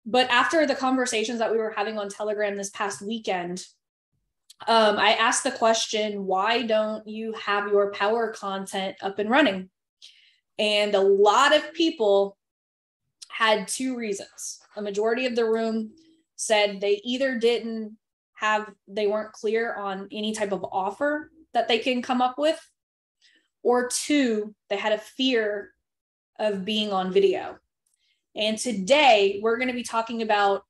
But after the conversations that we were having on Telegram this past weekend, I asked the question, why don't you have your power content up and running? And a lot of people had two reasons. A majority of the room said they either they weren't clear on any type of offer that they can come up with, or two, they had a fear of being on video. And today we're going to be talking about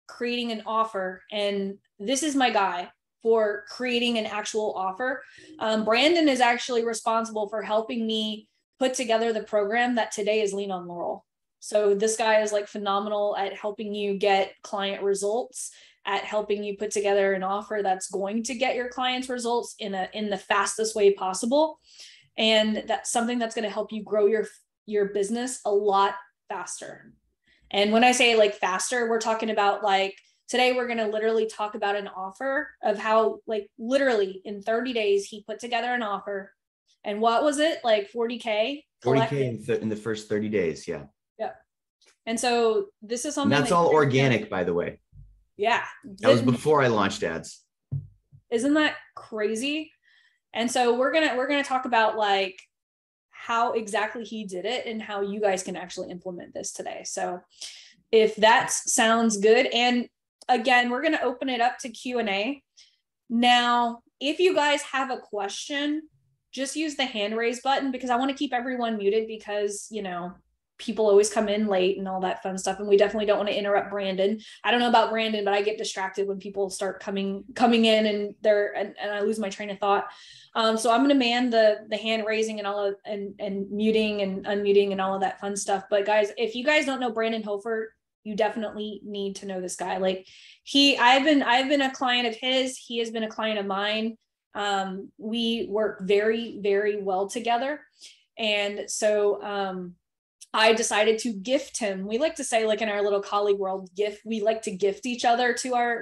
creating an offer. And this is my guy for creating an actual offer. Brandon is actually responsible for helping me put together the program that today is Lean on Laurel. So this guy is like phenomenal at helping you get client results, at helping you put together an offer that's going to get your clients results in the fastest way possible. And that's something that's going to help you grow your business a lot faster. And when I say like faster, we're talking about like today we're going to literally talk about an offer of how like literally in 30 days he put together an offer. And what was it, like 40K? 40K in the first 30 days. Yeah. Yeah. And so this is something that's all organic, by the way. Yeah. That was before I launched ads. Isn't that crazy? And so we're going to talk about like how exactly he did it and how you guys can actually implement this today. So if that sounds good, and again, we're going to open it up to Q&A. Now, if you guys have a question, just use the hand raise button, because I want to keep everyone muted because, people always come in late and all that fun stuff. And we definitely don't want to interrupt Brandon. I don't know about Brandon, but I get distracted when people start coming in and I lose my train of thought. So I'm going to man the hand raising and all of, and muting and unmuting and all of that fun stuff. But guys, if you guys don't know Brandon Hofer, you definitely need to know this guy. Like I've been a client of his. He has been a client of mine. We work very, very well together. And so, I decided to gift him. We like to say, like in our little colleague world, we like to gift each other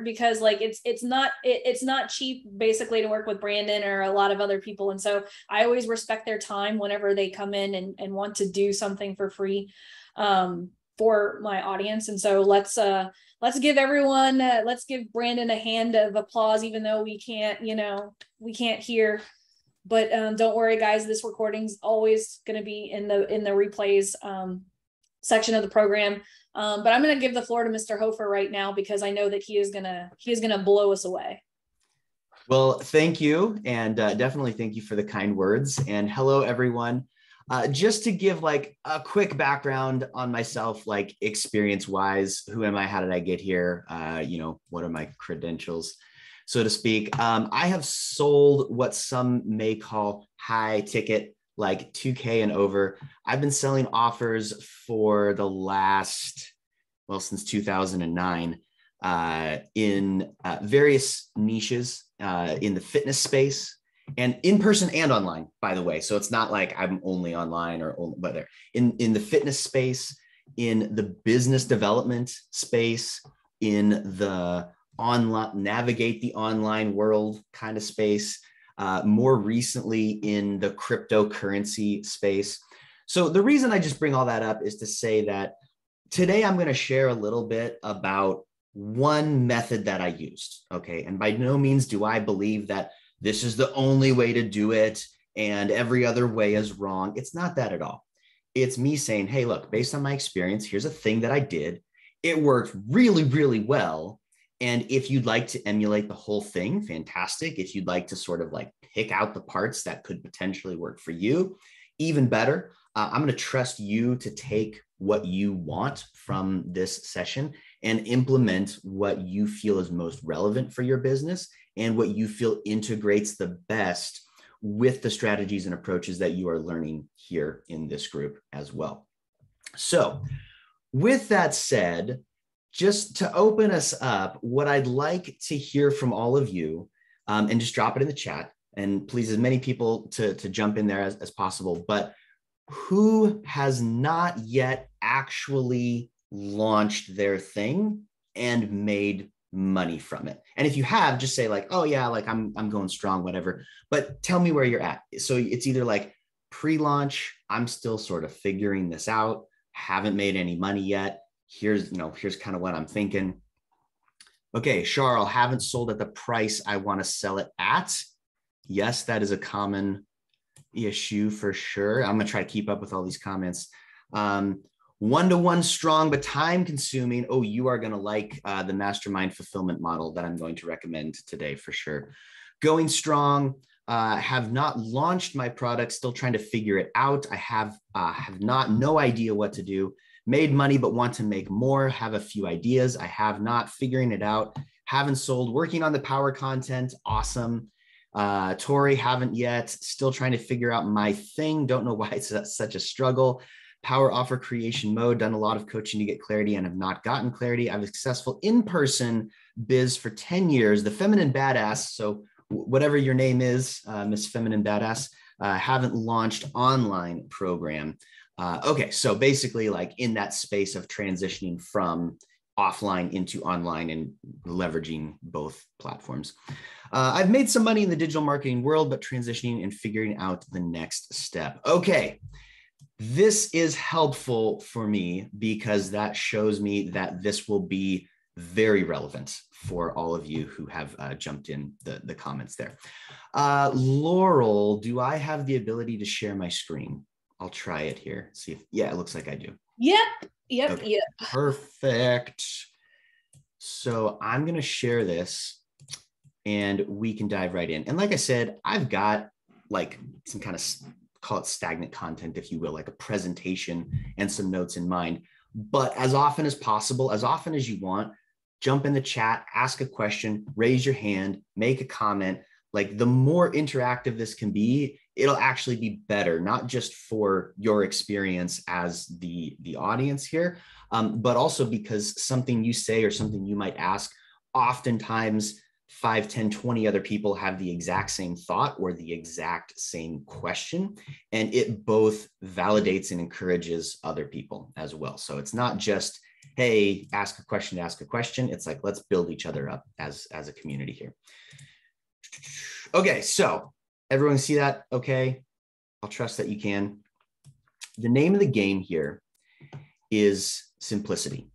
because like it's not cheap basically to work with Brandon or a lot of other people. And so I always respect their time whenever they come in and want to do something for free for my audience. And so let's give Brandon a hand of applause, even though we can't hear. But don't worry, guys, this recording's always going to be in the replays section of the program. But I'm going to give the floor to Mr. Hofer right now, because I know that he is going to blow us away. Well, thank you. And definitely thank you for the kind words. And hello, everyone. Just to give like a quick background on myself, like experience wise, who am I? How did I get here? What are my credentials, so to speak? I have sold what some may call high ticket, like 2K and over. I've been selling offers for the since 2009 in various niches in the fitness space and in person and online, by the way. So it's not like I'm only online or only, but in the fitness space, in the business development space, in the navigate the online world kind of space, more recently in the cryptocurrency space. So the reason I just bring all that up is to say that today I'm going to share a little bit about one method that I used. Okay. And by no means do I believe that this is the only way to do it and every other way is wrong. It's not that at all. It's me saying, hey, look, based on my experience, here's a thing that I did. It worked really, really well. And if you'd like to emulate the whole thing, fantastic. If you'd like to sort of like pick out the parts that could potentially work for you, even better. I'm going to trust you to take what you want from this session and implement what you feel is most relevant for your business and what you feel integrates the best with the strategies and approaches that you are learning here in this group as well. So with that said, just to open us up, what I'd like to hear from all of you, and just drop it in the chat, and please, as many people to jump in there as possible, but who has not yet actually launched their thing and made money from it? And if you have, just say like, oh yeah, like I'm going strong, whatever, but tell me where you're at. So it's either like pre-launch, I'm still sort of figuring this out, haven't made any money yet. Here's kind of what I'm thinking. Okay, Charles, haven't sold at the price I want to sell it at. Yes, that is a common issue for sure. I'm going to try to keep up with all these comments. 1-to-1 strong, but time consuming. Oh, you are going to like the Mastermind fulfillment model that I'm going to recommend today for sure. Going strong, have not launched my product, still trying to figure it out. I have no idea what to do. Made money, but want to make more. Have a few ideas. I have not, figuring it out. Haven't sold, working on the power content. Awesome. Tori, haven't yet. Still trying to figure out my thing. Don't know why it's such a struggle. Power offer creation mode. Done a lot of coaching to get clarity and have not gotten clarity. I've successful in-person biz for 10 years. The feminine badass. So whatever your name is, Miss Feminine Badass, haven't launched online program. Okay, so basically like in that space of transitioning from offline into online and leveraging both platforms. I've made some money in the digital marketing world, but transitioning and figuring out the next step. Okay, this is helpful for me because that shows me that this will be very relevant for all of you who have jumped in the comments there. Laurel, do I have the ability to share my screen? I'll try it here. See if, yeah, it looks like I do. Yep. Okay. Perfect. So I'm going to share this and we can dive right in. And like I said, I've got like some kind of, call it stagnant content, if you will, like a presentation and some notes in mind. But as often as possible, as often as you want, jump in the chat, ask a question, raise your hand, make a comment. Like the more interactive this can be, it'll actually be better, not just for your experience as the audience here, but also because something you say or something you might ask, oftentimes 5, 10, 20 other people have the exact same thought or the exact same question, and it both validates and encourages other people as well. So it's not just, hey, ask a question. It's like, let's build each other up as a community here. Okay, so everyone see that? Okay, I'll trust that you can. The name of the game here is simplicity.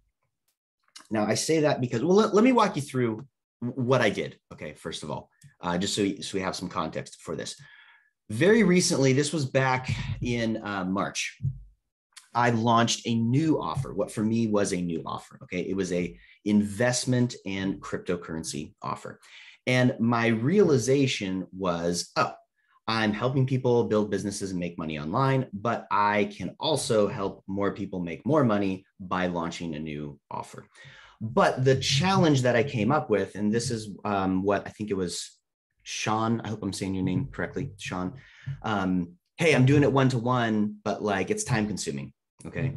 Now I say that because, well, let me walk you through what I did. Okay, first of all, just so we have some context for this. Very recently, this was back in March, I launched a new offer. What for me was a new offer. Okay, it was a investment and cryptocurrency offer. And my realization was, oh, I'm helping people build businesses and make money online, but I can also help more people make more money by launching a new offer. But the challenge that I came up with, and this is what I think it was Sean, I hope I'm saying your name correctly, Sean. Hey, I'm doing it one-to-one, but like it's time consuming. Okay.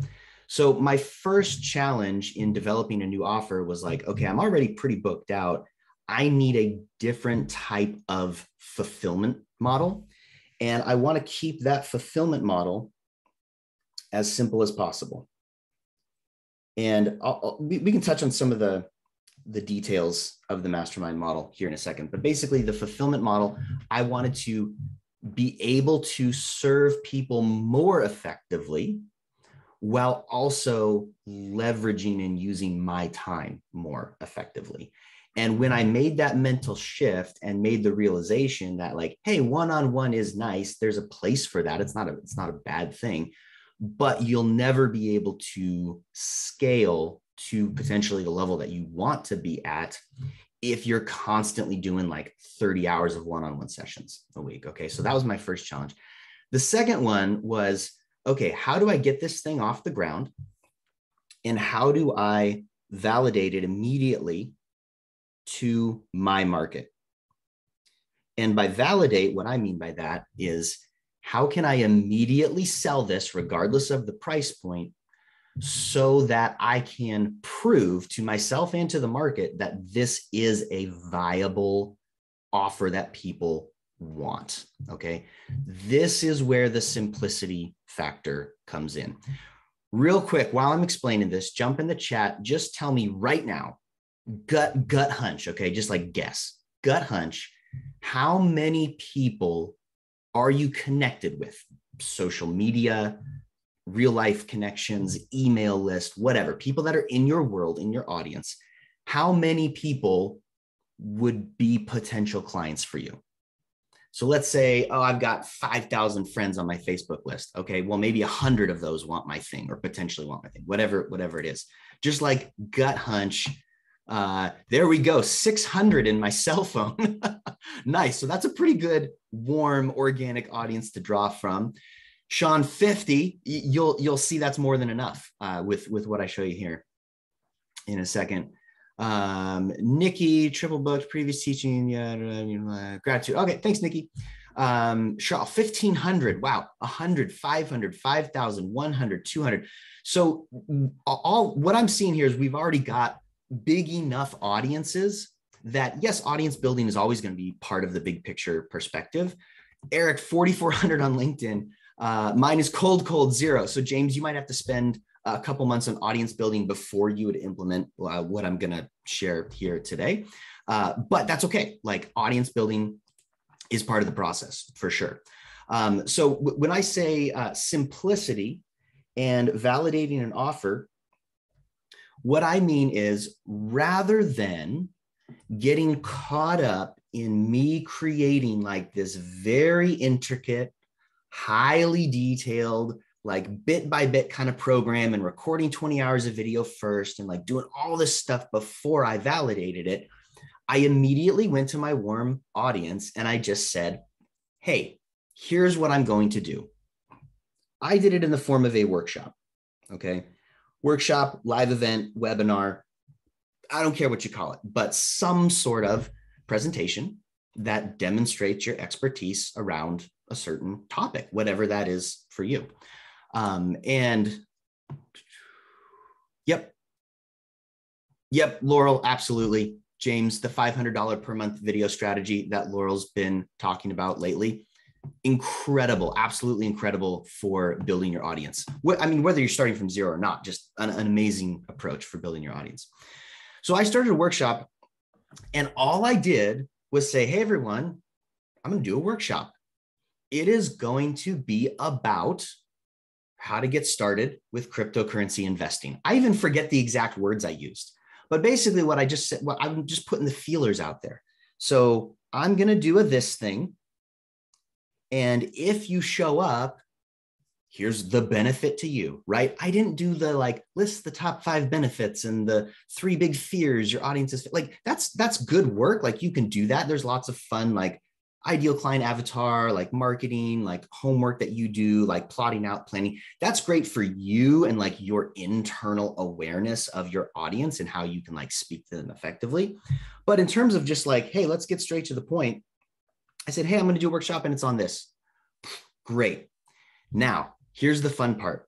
So my first challenge in developing a new offer was like, okay, I'm already pretty booked out. I need a different type of fulfillment model. And I want to keep that fulfillment model as simple as possible. And we can touch on some of the details of the mastermind model here in a second. But basically the fulfillment model, I wanted to be able to serve people more effectively while also leveraging and using my time more effectively. And when I made that mental shift and made the realization that like, hey, one-on-one is nice. There's a place for that. It's not a bad thing, but you'll never be able to scale to potentially the level that you want to be at if you're constantly doing like 30 hours of one-on-one sessions a week. Okay. So that was my first challenge. The second one was, okay, how do I get this thing off the ground? And how do I validate it immediately to my market? And by validate, what I mean by that is, how can I immediately sell this regardless of the price point so that I can prove to myself and to the market that this is a viable offer that people want? Okay. This is where the simplicity factor comes in. Real quick, while I'm explaining this, jump in the chat. Just tell me right now, gut hunch. Okay. Just like guess, gut hunch. How many people are you connected with? Social media, real life connections, email list, whatever, people that are in your world, in your audience, how many people would be potential clients for you? So let's say, oh, I've got 5,000 friends on my Facebook list. Okay, well, maybe 100 of those want my thing or potentially want my thing, whatever it is. Just like gut hunch. There we go, 600 in my cell phone. Nice. So that's a pretty good, warm, organic audience to draw from. Sean, 50, you'll see that's more than enough with what I show you here in a second. Nikki, triple booked, previous teaching, gratitude. Okay, thanks, Nikki. Shaw, 1,500. Wow, 100, 500, 5,000, 100, 200. So all what I'm seeing here is we've already got big enough audiences that, yes, audience building is always going to be part of the big picture perspective. Eric, 4,400 on LinkedIn. Mine is cold 0. So James, you might have to spend a couple months on audience building before you would implement what I'm going to share here today. But that's okay. Like, audience building is part of the process for sure. So when I say simplicity and validating an offer, what I mean is, rather than getting caught up in me creating like this very intricate, highly detailed, like bit by bit kind of program and recording 20 hours of video first and like doing all this stuff before I validated it, I immediately went to my warm audience and I just said, hey, here's what I'm going to do. I did it in the form of a workshop. Okay. Workshop, live event, webinar, I don't care what you call it, but some sort of presentation that demonstrates your expertise around a certain topic, whatever that is for you. And yep, Laurel, absolutely. James, the $500 per month video strategy that Laurel's been talking about lately, incredible, absolutely incredible for building your audience. I mean, whether you're starting from zero or not, just an amazing approach for building your audience. So I started a workshop and all I did was say, hey, everyone, I'm going to do a workshop. It is going to be about how to get started with cryptocurrency investing. I even forget the exact words I used, but basically what I just said, well, I'm just putting the feelers out there. So I'm going to do this thing. And if you show up, here's the benefit to you, right? I didn't do the like list the top 5 benefits and the 3 big fears your audience is like, that's good work. Like, you can do that. There's lots of fun, like ideal client avatar, like marketing, like homework that you do, like plotting out, planning. That's great for you and like your internal awareness of your audience and how you can like speak to them effectively. But in terms of just like, hey, let's get straight to the point. I said, hey, I'm going to do a workshop and it's on this. Great. Now, here's the fun part.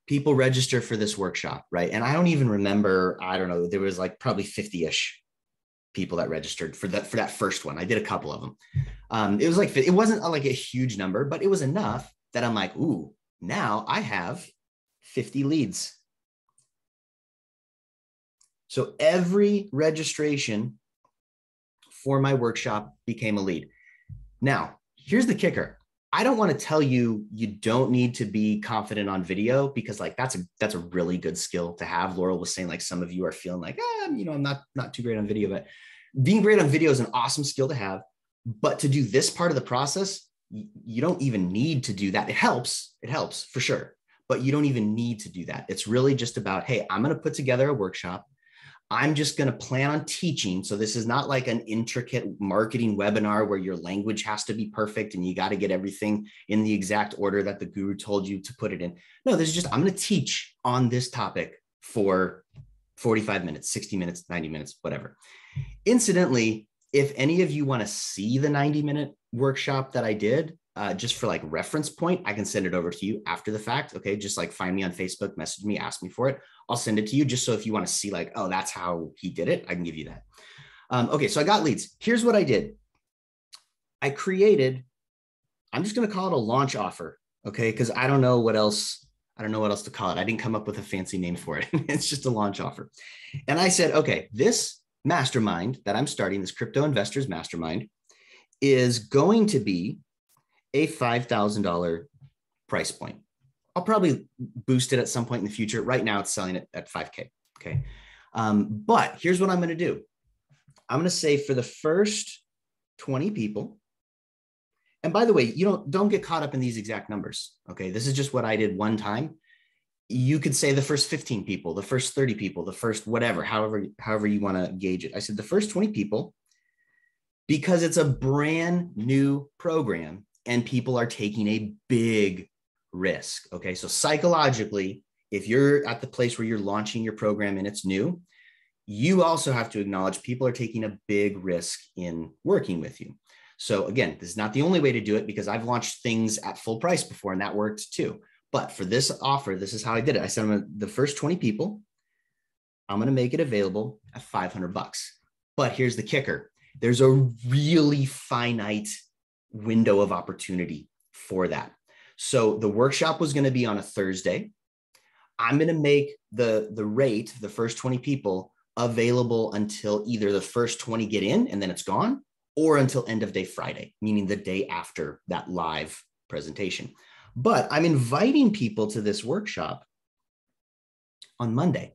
People register for this workshop, right? And I don't even remember, I don't know, there was like probably 50-ish people that registered for that first one. I did a couple of them. It was like, it wasn't like a huge number, but it was enough that I'm like, ooh, now I have 50 leads. So every registration for my workshop became a lead. Now, here's the kicker. I don't want to tell you you don't need to be confident on video, because like that's a really good skill to have. Laurel was saying like some of you are feeling like, I'm not too great on video, but being great on video is an awesome skill to have. But to do this part of the process, you don't even need to do that. It helps for sure, but you don't even need to do that. It's really just about, hey, I'm going to put together a workshop. I'm just going to plan on teaching. So this is not like an intricate marketing webinar where your language has to be perfect and you got to get everything in the exact order that the guru told you to put it in. No, this is just, I'm going to teach on this topic for 45 minutes, 60 minutes, 90 minutes, whatever. Incidentally, if any of you want to see the 90-minute workshop that I did, just for like reference point, I can send it over to you after the fact. Okay. Just like find me on Facebook, message me, ask me for it. I'll send it to you just so if you want to see like, oh, that's how he did it, I can give you that. Okay. So I got leads. Here's what I did. I'm just going to call it a launch offer. Okay. Cause I don't know what else to call it. I didn't come up with a fancy name for it. It's just a launch offer. And I said, okay, this mastermind that I'm starting, this crypto investors mastermind, is going to be a $5,000 price point. I'll probably boost it at some point in the future. Right now it's selling it at 5K. Okay. But here's what I'm going to do. I'm going to say for the first 20 people, and by the way, don't get caught up in these exact numbers. Okay. This is just what I did one time. You could say the first 15 people, the first 30 people, the first whatever, however you want to gauge it. I said the first 20 people, because it's a brand new program and people are taking a big risk. Okay. So psychologically, if you're at the place where you're launching your program and it's new, you also have to acknowledge people are taking a big risk in working with you. So again, this is not the only way to do it, because I've launched things at full price before and that worked too. But for this offer, this is how I did it. I said, the first 20 people, I'm going to make it available at $500. But here's the kicker. There's a really finite window of opportunity for that. So the workshop was going to be on a Thursday. I'm going to make the rate, the first 20 people, available until either the first 20 get in and then it's gone, or until end of day Friday, meaning the day after that live presentation. But I'm inviting people to this workshop on Monday.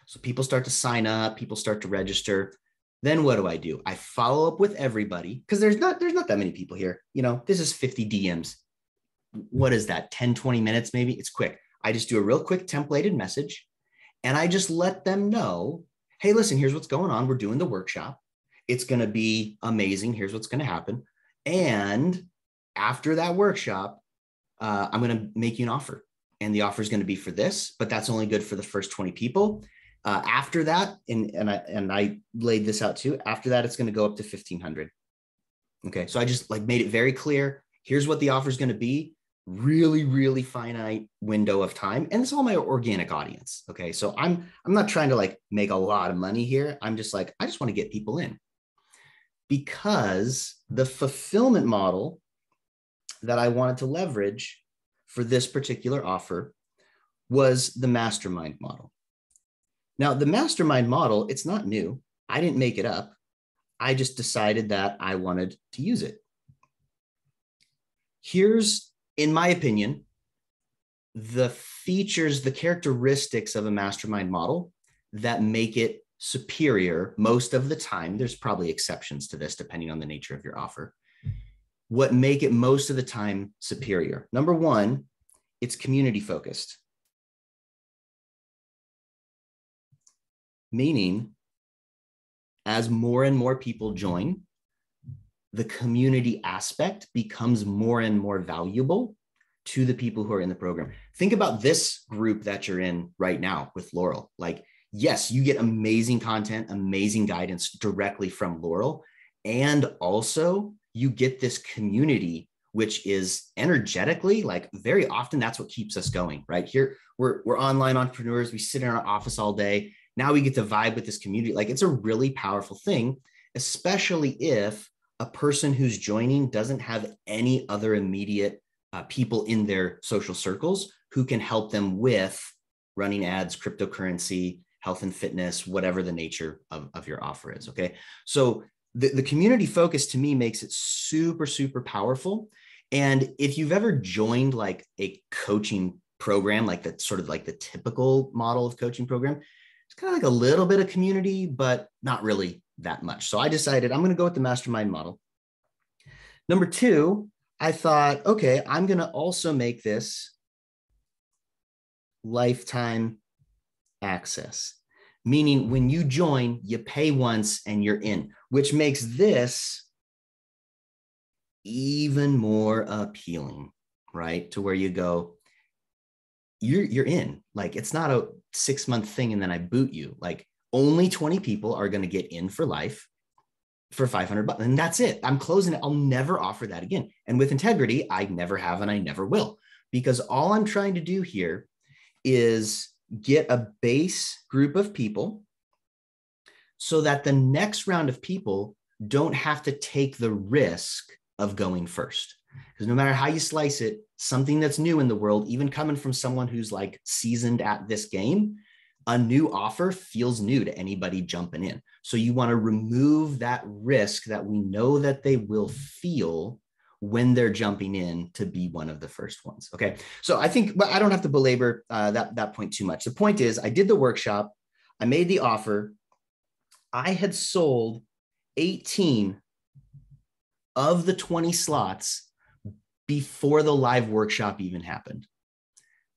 So people start to sign up, people start to register. Then what do? I follow up with everybody, because there's not that many people here. This is 50 DMs. What is that? 10, 20 minutes, maybe? It's quick. I just do a real quick templated message and I just let them know, hey, listen, here's what's going on. We're doing the workshop. It's going to be amazing. Here's what's going to happen. And after that workshop, I'm going to make you an offer. And the offer is going to be for this, but that's only good for the first 20 people. After that, and I laid this out too, after that, it's going to go up to 1,500. Okay. So I just made it very clear. Here's what the offer is going to be. Really, really finite window of time. And it's all my organic audience. Okay. So I'm not trying to make a lot of money here. I'm just I just want to get people in, because the fulfillment model that I wanted to leverage for this particular offer was the Mastermind model. Now, the Mastermind model, it's not new. I didn't make it up. I just decided that I wanted to use it. Here's, in my opinion, the features, the characteristics of a Mastermind model that make it superior most of the time. There's probably exceptions to this depending on the nature of your offer. What make it most of the time superior? Number one, it's community focused. Meaning, as more and more people join, the community aspect becomes more and more valuable to the people who are in the program. Think about this group that you're in right now with Laurel. Yes, you get amazing content, amazing guidance directly from Laurel. And also you get this community, which is energetically, very often that's what keeps us going, right? Here, we're online entrepreneurs. We sit in our office all day. Now we get to vibe with this community. It's a really powerful thing, especially if a person who's joining doesn't have any other immediate people in their social circles who can help them with running ads, cryptocurrency, health and fitness, whatever the nature of your offer is. Okay. So the community focus to me makes it super, super powerful. And if you've ever joined a coaching program, that's sort of the typical model of coaching program, it's kind of a little bit of community, but not really that much. So I decided I'm going to go with the Mastermind model. Number two, I thought, okay, I'm going to also make this lifetime access, meaning when you join, you pay once and you're in, which makes this even more appealing, right? To where you go, you're in. It's not a 6-month thing and then I boot you. Only 20 people are going to get in for life for $500, and that's it. I'm closing it. I'll never offer that again. And with integrity, I never have and I never will, because all I'm trying to do here is get a base group of people so that the next round of people don't have to take the risk of going first. Because no matter how you slice it, something that's new in the world, even coming from someone who's seasoned at this game, a new offer feels new to anybody jumping in. So you want to remove that risk that we know that they will feel when they're jumping in to be one of the first ones. Okay. So I think, but I don't have to belabor that point too much. The point is, I did the workshop, I made the offer. I had sold 18 of the 20 slots before the live workshop even happened.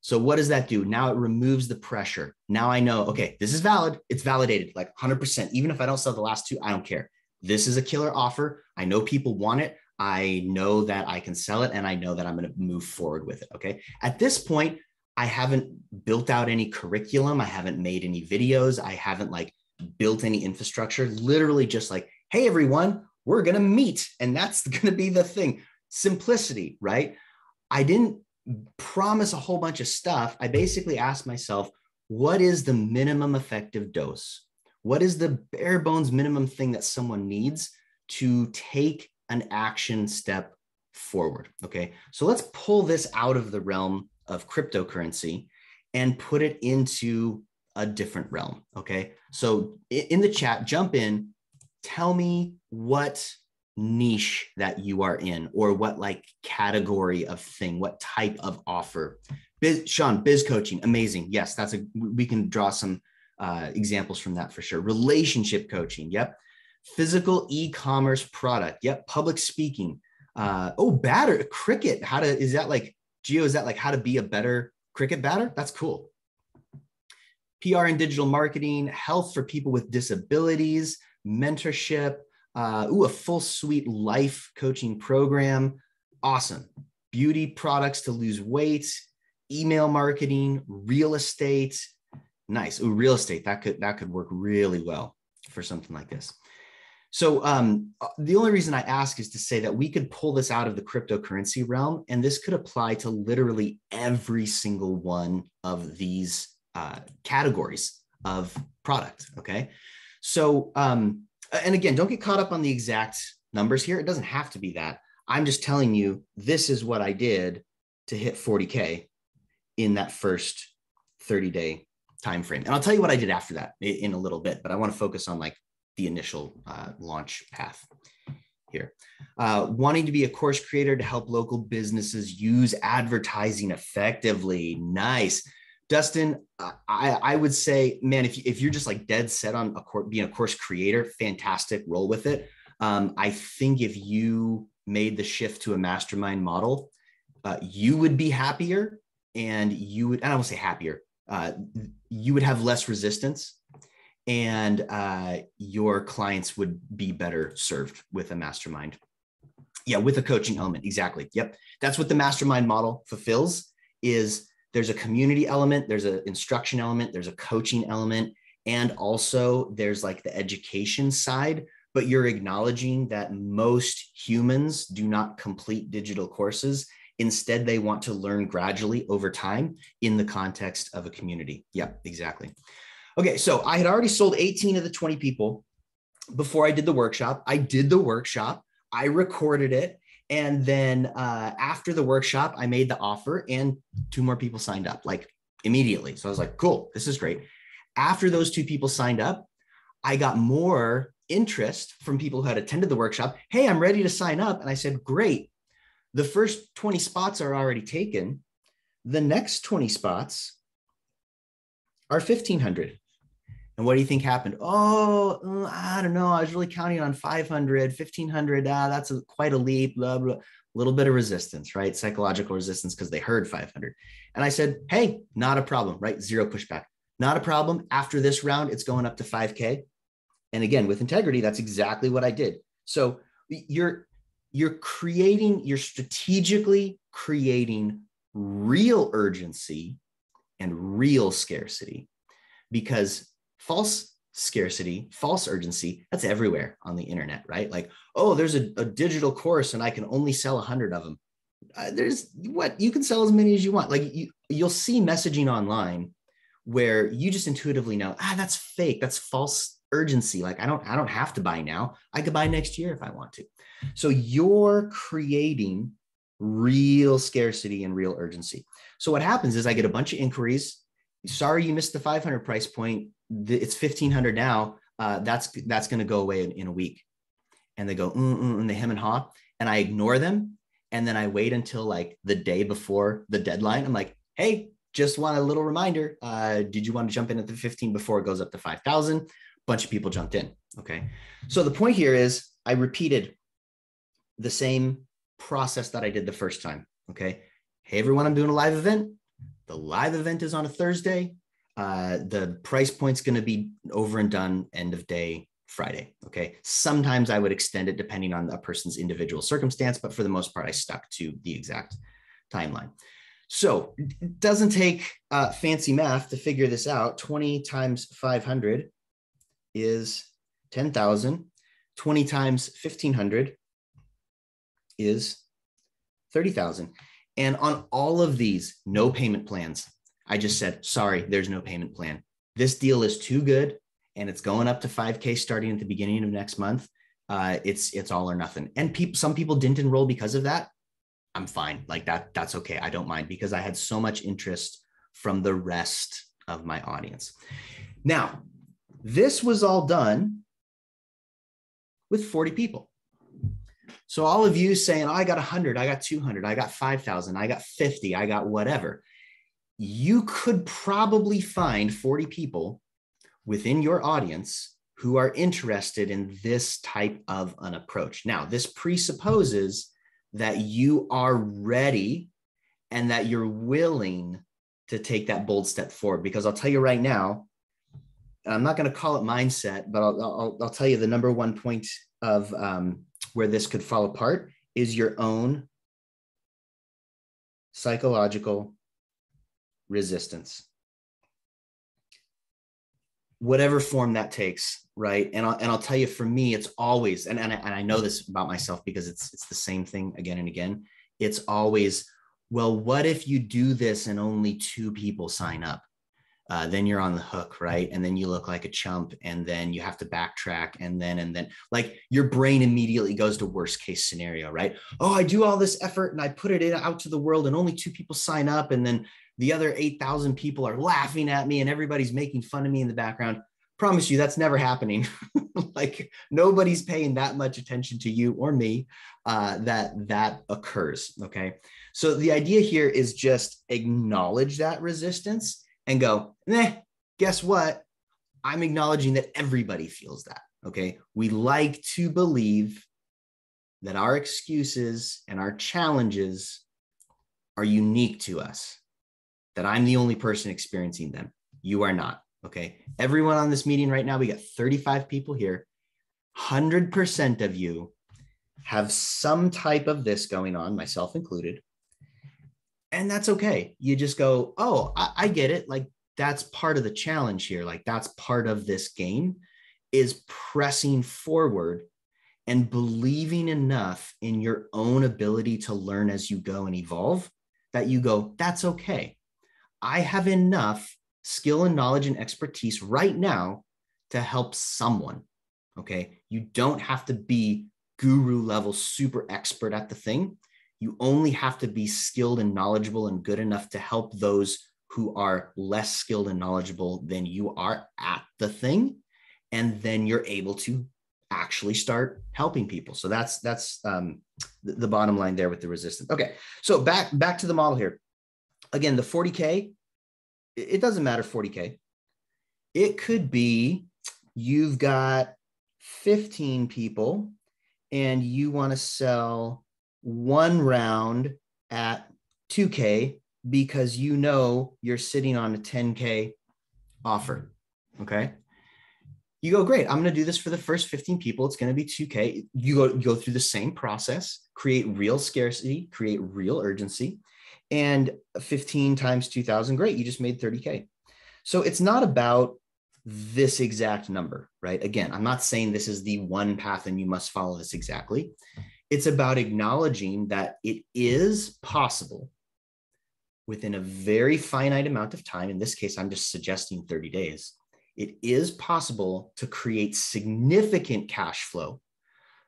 So what does that do? Now it removes the pressure. Now I know, okay, this is valid. It's validated like 100%. Even if I don't sell the last two, I don't care. This is a killer offer. I know people want it. I know that I can sell it, and I know that I'm going to move forward with it. Okay. At this point, I haven't built out any curriculum. I haven't made any videos. I haven't like built any infrastructure. Literally just like, hey, everyone, we're going to meet. And that's going to be the thing. Simplicity, right? I didn't promise a whole bunch of stuff. I basically asked myself, what is the minimum effective dose? What is the bare bones minimum thing that someone needs to take an action step forward? Okay, so let's pull this out of the realm of cryptocurrency and put it into a different realm. Okay, so in the chat, jump in, tell me what niche that you are in, or what like category of thing, what type of offer. Sean, biz coaching, amazing. Yes, we can draw some examples from that for sure. Relationship coaching, yep. Physical e-commerce product, yep. Public speaking. Cricket. Is that like how to be a better cricket batter? That's cool. PR and digital marketing, health for people with disabilities, mentorship, a full suite life coaching program. Awesome. Beauty products to lose weight, email marketing, real estate. Nice. Real estate. That could work really well for something like this. So the only reason I ask is to say that we could pull this out of the cryptocurrency realm, and this could apply to literally every single one of these categories of product. Okay. So, and again, don't get caught up on the exact numbers here. It doesn't have to be that. I'm just telling you, this is what I did to hit 40K in that first 30-day time frame. And I'll tell you what I did after that in a little bit, but I want to focus on like the initial launch path here. Wanting to be a course creator to help local businesses use advertising effectively. Nice. Dustin, I would say, man, if you're just like dead set on being a course creator, fantastic, roll with it. I think if you made the shift to a mastermind model, you would be happier, and I don't want to say happier, you would have less resistance, and your clients would be better served with a mastermind. Yeah, with a coaching element. Exactly. Yep. That's what the mastermind model fulfills. Is there's a community element, there's an instruction element, there's a coaching element, and also there's like the education side, but you're acknowledging that most humans do not complete digital courses. Instead, they want to learn gradually over time in the context of a community. Yep, exactly. Okay, so I had already sold 18 of the 20 people before I did the workshop. I did the workshop, I recorded it. And then after the workshop, I made the offer, and 2 more people signed up like immediately. So I was like, cool, this is great. After those 2 people signed up, I got more interest from people who had attended the workshop. Hey, I'm ready to sign up. And I said, great. The first 20 spots are already taken. The next 20 spots are 1,500. And what do you think happened? Oh, I don't know. I was really counting on 500, 1,500. That's quite a leap, blah, blah. A little bit of resistance, right? Psychological resistance because they heard 500. And I said, hey, not a problem, right? Zero pushback. Not a problem. After this round, it's going up to 5K. And again, with integrity, that's exactly what I did. So you're strategically creating real urgency and real scarcity, because false scarcity, false urgency, that's everywhere on the internet, right? Like, oh, there's a digital course and I can only sell 100 of them. You can sell as many as you want. Like you'll see messaging online where you just intuitively know, that's fake. That's false urgency. Like I don't have to buy now. I could buy next year if I want to. So you're creating real scarcity and real urgency. So what happens is I get a bunch of inquiries. Sorry, you missed the 500 price point. It's 1,500 now. That's going to go away in a week. And they go, and they hem and haw, and I ignore them. And then I wait until like the day before the deadline. I'm like, hey, just want a little reminder. Did you want to jump in at the 15 before it goes up to 5,000? Bunch of people jumped in. Okay. So the point here is I repeated the same process that I did the first time. Okay. Hey, everyone, I'm doing a live event. The live event is on a Thursday. The price point's going to be over and done end of day Friday. Okay. Sometimes I would extend it depending on a person's individual circumstance, but for the most part, I stuck to the exact timeline. So it doesn't take fancy math to figure this out. 20 times 500 is 10,000. 20 times 1,500 is 30,000. And on all of these, no payment plans. I just said, sorry, there's no payment plan. This deal is too good and it's going up to 5K starting at the beginning of next month. It's all or nothing. And some people didn't enroll because of that. I'm fine. Like that's okay. I don't mind because I had so much interest from the rest of my audience. Now, this was all done with 40 people. So all of you saying, oh, I got 100, I got 200, I got 5,000, I got 50, I got whatever. You could probably find 40 people within your audience who are interested in this type of an approach. Now, this presupposes that you are ready and that you're willing to take that bold step forward. Because I'll tell you right now, I'm not going to call it mindset, but I'll tell you the number one point of where this could fall apart is your own psychological resistance, whatever form that takes, right? And I'll tell you, for me, it's always, and I know this about myself because it's the same thing again and again. It's always, well, what if you do this and only 2 people sign up? Then you're on the hook, right? And then you look like a chump, and then you have to backtrack, and then like your brain immediately goes to worst case scenario, right? Oh, I do all this effort and I put it out to the world and only 2 people sign up, and then the other 8,000 people are laughing at me and everybody's making fun of me in the background. Promise you that's never happening. Like nobody's paying that much attention to you or me that occurs, okay? So the idea here is just acknowledge that resistance and go, guess what? I'm acknowledging that everybody feels that, okay? We like to believe that our excuses and our challenges are unique to us, that I'm the only person experiencing them. You are not, okay? Everyone on this meeting right now, we got 35 people here. 100% of you have some type of this going on, myself included. And that's okay. You just go, oh, I get it. Like that's part of the challenge here. Like that's part of this game, is pressing forward and believing enough in your own ability to learn as you go and evolve that you go, that's okay. I have enough skill and knowledge and expertise right now to help someone. Okay. You don't have to be guru level, super expert at the thing. You only have to be skilled and knowledgeable and good enough to help those who are less skilled and knowledgeable than you are at the thing. And then you're able to actually start helping people. So that's the bottom line there with the resistance. Okay. So back to the model here. Again, the 40K, it doesn't matter 40K. It could be you've got 15 people and you want to sell 1 round at 2K because you know you're sitting on a 10K offer. Okay. You go, great. I'm going to do this for the first 15 people. It's going to be 2K. You go through the same process, create real scarcity, create real urgency, and 15 times 2,000. Great. You just made 30K. So it's not about this exact number, right? Again, I'm not saying this is the one path and you must follow this exactly. It's about acknowledging that it is possible within a very finite amount of time. In this case, I'm just suggesting 30 days. It is possible to create significant cash flow,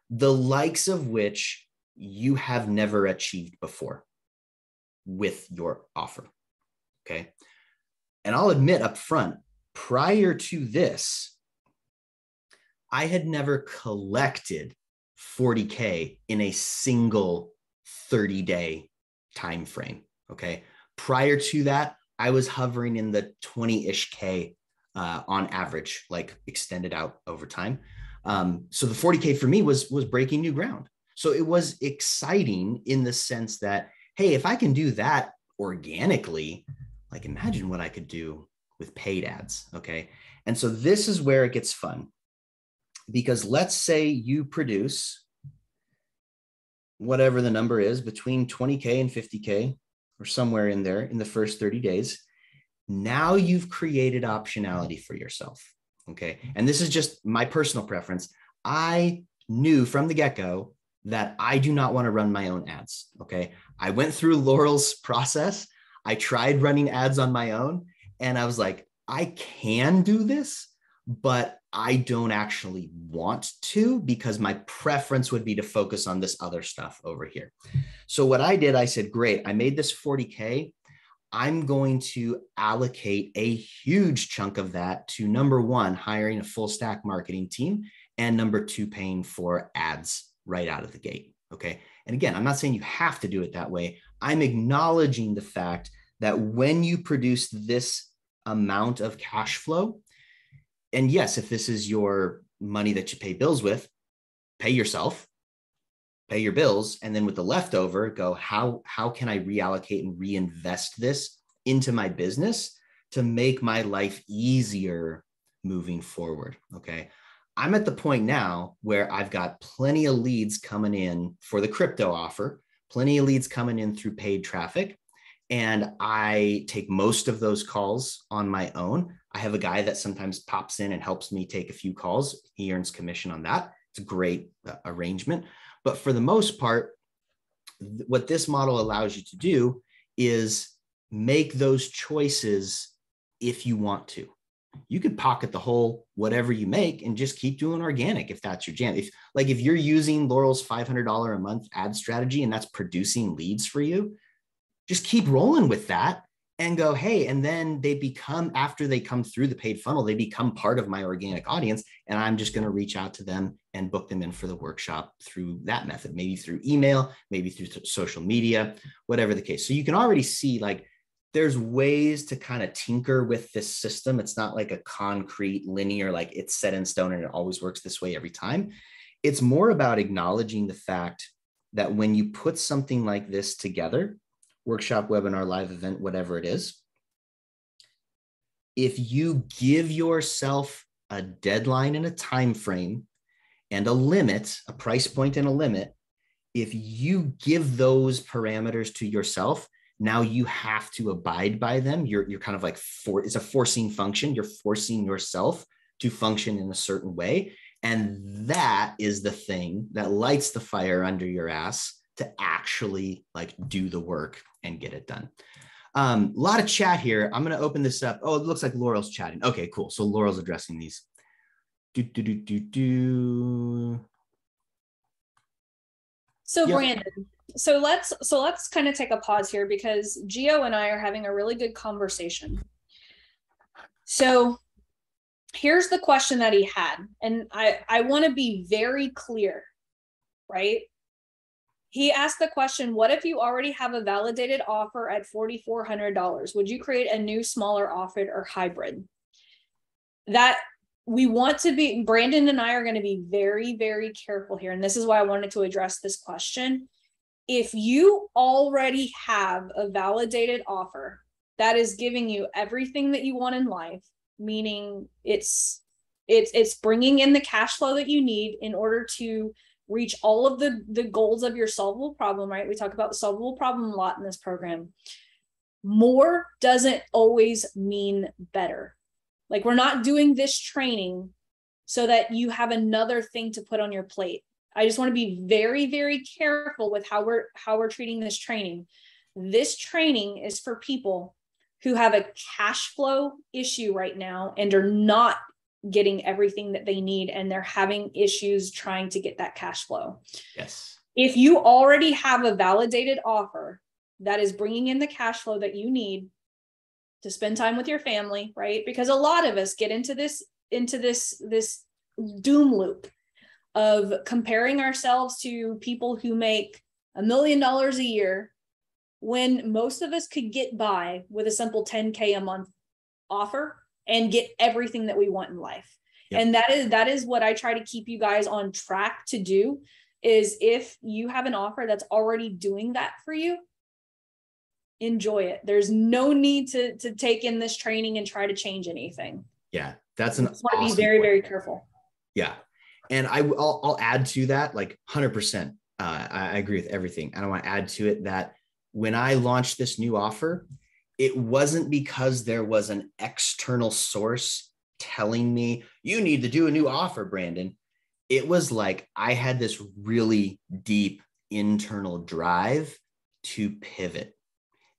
the likes of which you have never achieved before with your offer. Okay. And I'll admit up front, prior to this, I had never collected 40K in a single 30-day time frame. Okay. Prior to that, I was hovering in the 20-ish K on average, like extended out over time. So the 40K for me was breaking new ground. So it was exciting in the sense that, hey, if I can do that organically, like imagine what I could do with paid ads. Okay. And so this is where it gets fun, because let's say you produce whatever the number is between 20K and 50K or somewhere in there in the first 30 days. Now you've created optionality for yourself. Okay. And this is just my personal preference. I knew from the get-go that I do not want to run my own ads. Okay. I went through Laurel's process. I tried running ads on my own and I was like, I can do this, but I don't actually want to, because my preference would be to focus on this other stuff over here. So what I did, I said, great, I made this 40K. I'm going to allocate a huge chunk of that to number one, hiring a full stack marketing team, and number two, paying for ads right out of the gate. Okay. And again, I'm not saying you have to do it that way. I'm acknowledging the fact that when you produce this amount of cash flow, and yes, if this is your money that you pay bills with, pay yourself, pay your bills, and then with the leftover, go, how can I reallocate and reinvest this into my business to make my life easier moving forward? Okay. I'm at the point now where I've got plenty of leads coming in for the crypto offer, plenty of leads coming in through paid traffic. And I take most of those calls on my own. I have a guy that sometimes pops in and helps me take a few calls. He earns commission on that. It's a great arrangement. But for the most part, what this model allows you to do is make those choices if you want to. You could pocket the whole whatever you make and just keep doing organic if that's your jam. If you're using Laurel's $500 a month ad strategy and that's producing leads for you, just keep rolling with that and go, hey, and then they become, after they come through the paid funnel, they become part of my organic audience. And I'm just going to reach out to them and book them in for the workshop through that method, maybe through email, maybe through social media, whatever the case. So you can already see like there's ways to kind of tinker with this system. It's not like a concrete linear, like it's set in stone and it always works this way every time. It's more about acknowledging the fact that when you put something like this together, workshop, webinar, live event, whatever it is, if you give yourself a deadline and a time frame and a limit, a price point and a limit, if you give those parameters to yourself, now you have to abide by them. You're kind of like, it's a forcing function. You're forcing yourself to function in a certain way. And that is the thing that lights the fire under your ass to actually like do the work and get it done. A lot of chat here. I'm going to open this up. Oh, it looks like Laurel's chatting. Okay, cool. So Laurel's addressing these. So yep. Brandon, so let's kind of take a pause here because Gio and I are having a really good conversation. So here's the question that he had, and I want to be very clear, right? He asked the question, what if you already have a validated offer at $4,400? Would you create a new, smaller offer or hybrid? That we want to be, Brandon and I are going to be very, very careful here. And this is why I wanted to address this question. If you already have a validated offer that is giving you everything that you want in life, meaning it's bringing in the cash flow that you need in order to reach all of the goals of your solvable problem, right? We talk about the solvable problem a lot in this program. More doesn't always mean better. Like, we're not doing this training so that you have another thing to put on your plate. I just want to be very, very careful with how we're treating this training. This training is for people who have a cash flow issue right now and are not getting everything that they need, and they're having issues trying to get that cash flow. Yes. If you already have a validated offer that is bringing in the cash flow that you need to spend time with your family, right? Because a lot of us get into this doom loop of comparing ourselves to people who make $1 million a year when most of us could get by with a simple 10K a month offer and get everything that we want in life. Yep. And that is what I try to keep you guys on track to do, is if you have an offer that's already doing that for you, enjoy it. There's no need to take in this training and try to change anything. Yeah, that's an awesome. Want to be very, very careful. Yeah. And I'll add to that, like 100%. I agree with everything. And I want to add to it that when I launched this new offer, it wasn't because there was an external source telling me, you need to do a new offer, Brandon. It was like I had this really deep internal drive to pivot.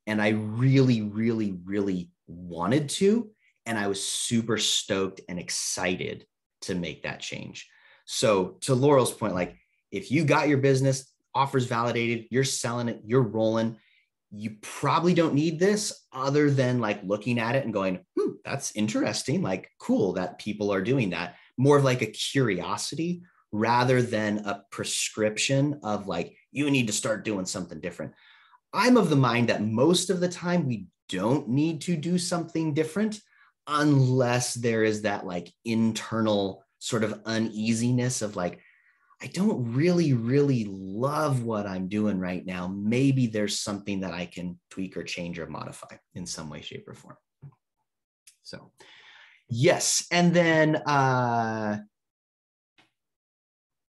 And I really, really, really wanted to. And I was super stoked and excited to make that change. So to Laurel's point, like if you got your business offers validated, you're selling it, you're rolling, you probably don't need this other than like looking at it and going, that's interesting. Like, cool that people are doing that. More of like a curiosity rather than a prescription of like, you need to start doing something different. I'm of the mind that most of the time we don't need to do something different unless there is that like internal sort of uneasiness of like, I don't really, really love what I'm doing right now. Maybe there's something that I can tweak or change or modify in some way, shape, or form. So, yes. And then,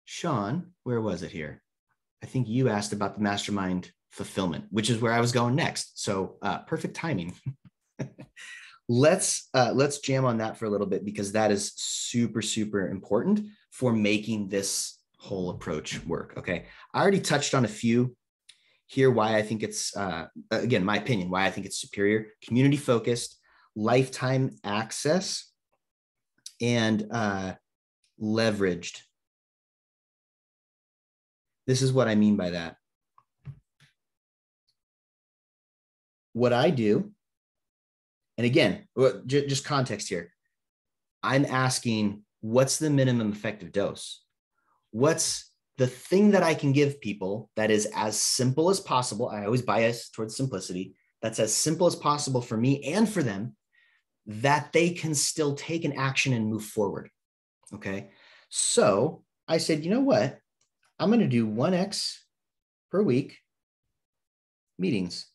Sean, where was it here? I think you asked about the mastermind fulfillment, which is where I was going next. So, perfect timing. Let's jam on that for a little bit, because that is super, super important for making this whole approach work. Okay. I already touched on a few here, why I think it's, again, my opinion, why I think it's superior: community focused, lifetime access, and leveraged. This is what I mean by that. What I do, and again, just context here, I'm asking, what's the minimum effective dose? What's the thing that I can give people that is as simple as possible? I always bias towards simplicity. That's as simple as possible for me and for them, that they can still take an action and move forward. Okay. So I said, you know what? I'm going to do 1x per week meetings.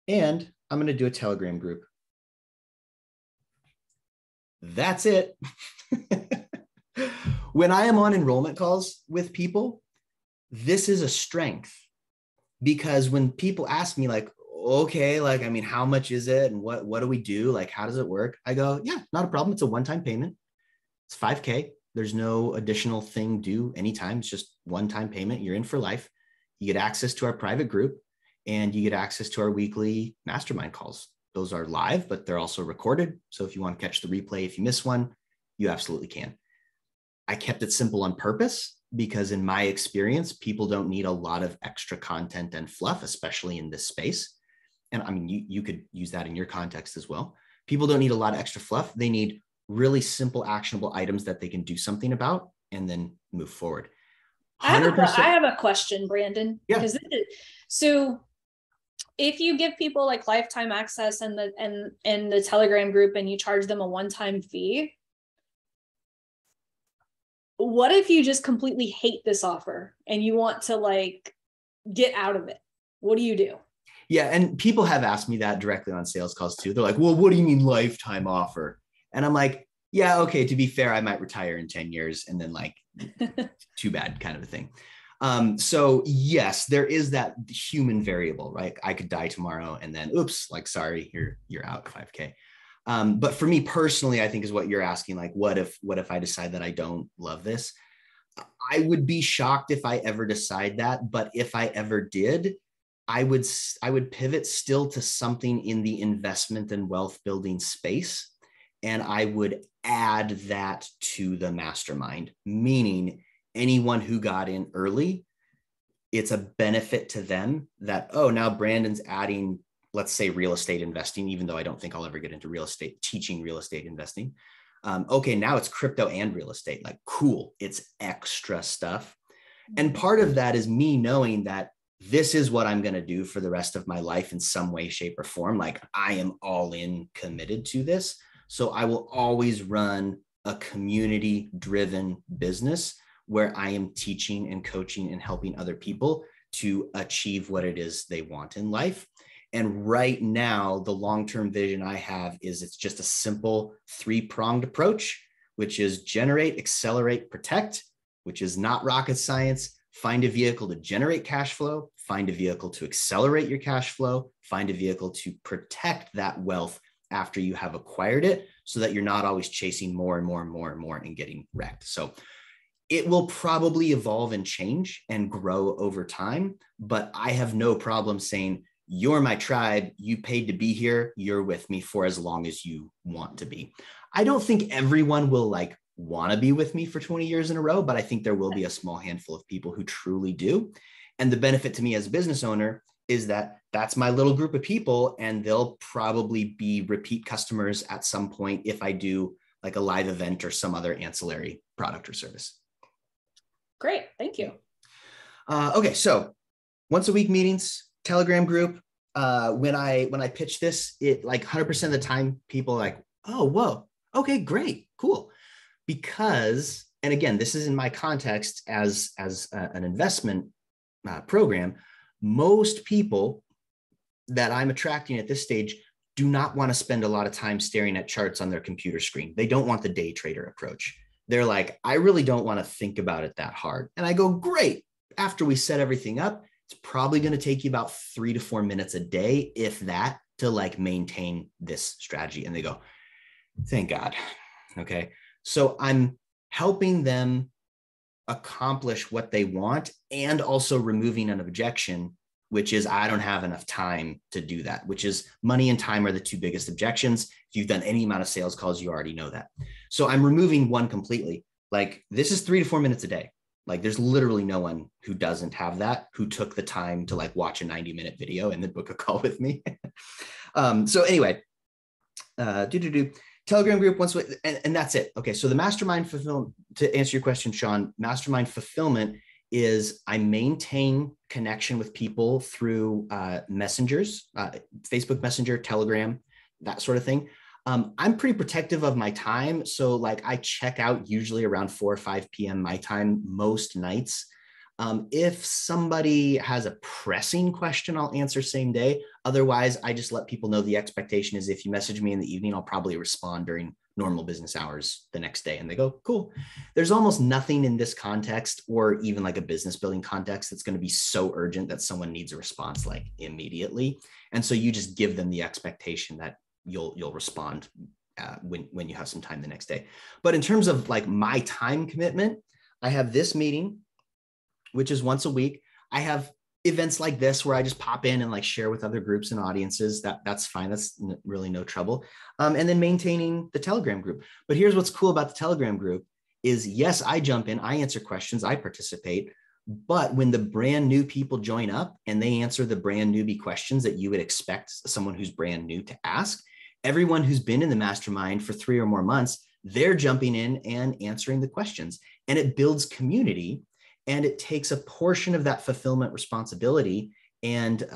And I'm going to do a Telegram group. That's it. When I am on enrollment calls with people, this is a strength, because when people ask me like, okay, like, I mean, how much is it? And what do we do? Like, how does it work? I go, yeah, not a problem. It's a one-time payment. It's $5K. There's no additional thing due anytime. It's just one-time payment. You're in for life. You get access to our private group, and you get access to our weekly mastermind calls. Those are live, but they're also recorded. So if you want to catch the replay, if you miss one, you absolutely can. I kept it simple on purpose, because in my experience, people don't need a lot of extra content and fluff, especially in this space. And I mean, you could use that in your context as well. People don't need a lot of extra fluff. They need really simple, actionable items that they can do something about and then move forward. 100%. I have a question, Brandon. Yeah. Because so if you give people like lifetime access and the Telegram group, and you charge them a one-time fee, what if you just completely hate this offer and you want to like get out of it? What do you do? Yeah. And people have asked me that directly on sales calls too. They're like, well, what do you mean lifetime offer? And I'm like, yeah, okay, to be fair, I might retire in 10 years and then like, too bad kind of a thing. So yes, there is that human variable, right? I could die tomorrow and then, oops, like, sorry, you're out 5K. But for me personally, I think is what you're asking, like, what if I decide that I don't love this? I would be shocked if I ever decide that. But if I ever did, I would pivot still to something in the investment and wealth building space. And I would add that to the mastermind, meaning anyone who got in early, it's a benefit to them that, oh, now Brandon's adding, let's say, real estate investing, even though I don't think I'll ever get into real estate, teaching real estate investing. Okay, now it's crypto and real estate. Like, cool, it's extra stuff. And part of that is me knowing that this is what I'm going to do for the rest of my life in some way, shape, or form. Like, I am all in committed to this. So I will always run a community-driven business where I am teaching and coaching and helping other people to achieve what it is they want in life. And right now, the long-term vision I have is it's just a simple three-pronged approach, which is generate, accelerate, protect, which is not rocket science. Find a vehicle to generate cash flow, find a vehicle to accelerate your cash flow, find a vehicle to protect that wealth after you have acquired it so that you're not always chasing more and more and more and more and getting wrecked. So it will probably evolve and change and grow over time, but I have no problem saying, you're my tribe, you paid to be here, you're with me for as long as you want to be. I don't think everyone will like want to be with me for 20 years in a row, but I think there will be a small handful of people who truly do. And the benefit to me as a business owner is that that's my little group of people, and they'll probably be repeat customers at some point if I do like a live event or some other ancillary product or service. Great, thank you. Okay, so once a week meetings, Telegram group. When I pitch this, it like 100% of the time people are like, oh, whoa, okay, great, cool. Because, and again, this is in my context as an investment program, most people that I'm attracting at this stage do not want to spend a lot of time staring at charts on their computer screen. They don't want the day trader approach. They're like, I really don't want to think about it that hard. And I go, great. After we set everything up, it's probably going to take you about 3 to 4 minutes a day, if that, to like maintain this strategy. And they go, thank God. Okay. So I'm helping them accomplish what they want and also removing an objection, which is I don't have enough time to do that, which is money and time are the two biggest objections. If you've done any amount of sales calls, you already know that. So I'm removing one completely. Like, this is 3 to 4 minutes a day. Like, there's literally no one who doesn't have that, who took the time to like watch a 90-minute video and then book a call with me. So anyway, Telegram group once, and that's it. Okay, so the mastermind fulfillment, to answer your question, Sean, mastermind fulfillment is I maintain connection with people through messengers, Facebook Messenger, Telegram, that sort of thing. I'm pretty protective of my time. So like I check out usually around 4 or 5 p.m. my time most nights. If somebody has a pressing question, I'll answer same day. Otherwise, I just let people know the expectation is if you message me in the evening, I'll probably respond during normal business hours the next day. And they go, cool. There's almost nothing in this context or even like a business building context that's going to be so urgent that someone needs a response like immediately. And so you just give them the expectation that you'll respond when you have some time the next day. But in terms of like my time commitment, I have this meeting, which is once a week. I have events like this where I just pop in and like share with other groups and audiences. That's fine. That's really no trouble. And then maintaining the Telegram group. But here's what's cool about the Telegram group is, yes, I jump in, I answer questions, I participate. But when the brand new people join up and they answer the brand newbie questions that you would expect someone who's brand new to ask, everyone who's been in the mastermind for 3 or more months, they're jumping in and answering the questions. And it builds community. And it takes a portion of that fulfillment responsibility and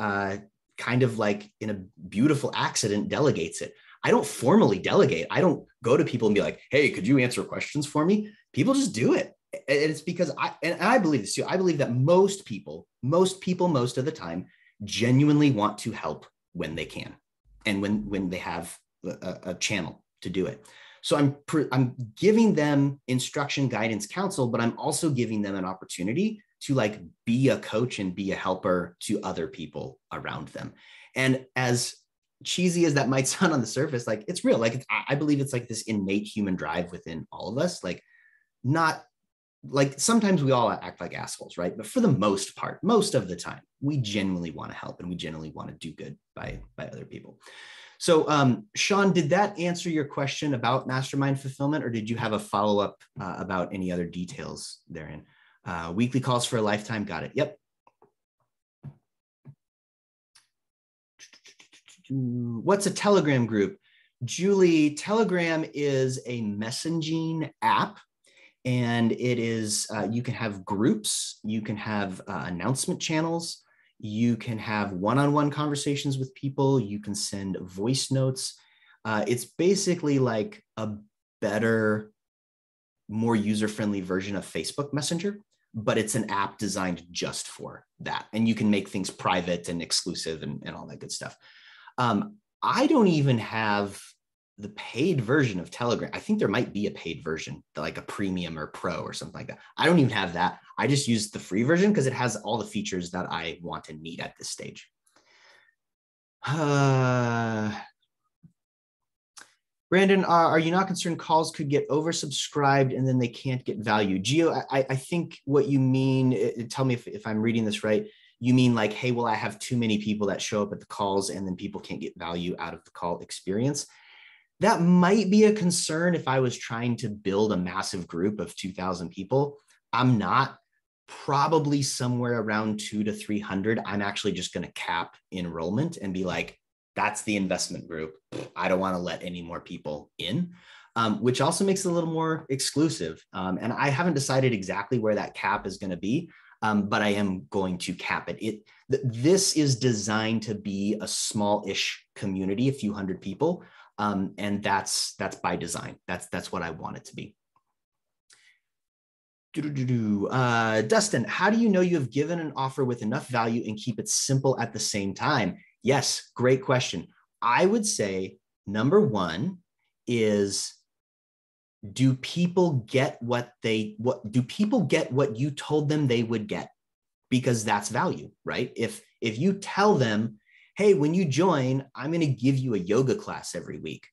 kind of like in a beautiful accident delegates it. I don't formally delegate. I don't go to people and be like, hey, could you answer questions for me? People just do it. And it's because I believe this too. I believe that most people, most of the time genuinely want to help when they can. And when they have a channel to do it. So I'm giving them instruction, guidance, counsel, but I'm also giving them an opportunity to like be a coach and be a helper to other people around them. And as cheesy as that might sound on the surface, like it's real. Like I believe it's like this innate human drive within all of us. Like not like sometimes we all act like assholes, right? But for the most part, most of the time, we genuinely want to help and we genuinely want to do good by other people. So, Sean, did that answer your question about mastermind fulfillment, or did you have a follow-up about any other details therein? Weekly calls for a lifetime. Got it. Yep. What's a Telegram group? Julie, Telegram is a messaging app, and it is, you can have groups, you can have announcement channels, you can have one-on-one conversations with people, you can send voice notes. It's basically like a better, more user-friendly version of Facebook Messenger, but it's an app designed just for that. And you can make things private and exclusive and all that good stuff. I don't even have the paid version of Telegram. I think there might be a paid version, like a premium or pro or something like that. I don't even have that. I just use the free version because it has all the features that I want and need at this stage. Brandon, are you not concerned calls could get oversubscribed and then they can't get value? Gio, I think what you mean, tell me if I'm reading this right, you mean like, hey, well, I have too many people that show up at the calls and then people can't get value out of the call experience. That might be a concern if I was trying to build a massive group of 2,000 people. I'm not. Probably somewhere around 200 to 300. I'm actually just going to cap enrollment and be like, that's the investment group. I don't want to let any more people in, which also makes it a little more exclusive. And I haven't decided exactly where that cap is going to be, but I am going to cap it. This is designed to be a small-ish community, a few hundred people. And that's by design. That's what I want it to be. Dustin, how do you know you have given an offer with enough value and keep it simple at the same time? Yes, great question. I would say number one is, do people get what you told them they would get? Because that's value, right? If you tell them, hey, when you join, I'm going to give you a yoga class every week,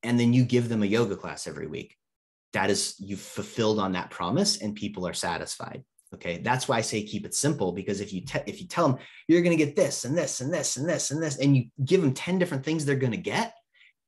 and then you give them a yoga class every week, that is, you've fulfilled on that promise and people are satisfied. Okay. That's why I say keep it simple, because if you tell them you're going to get this and this and this and this and this, and you give them 10 different things they're going to get,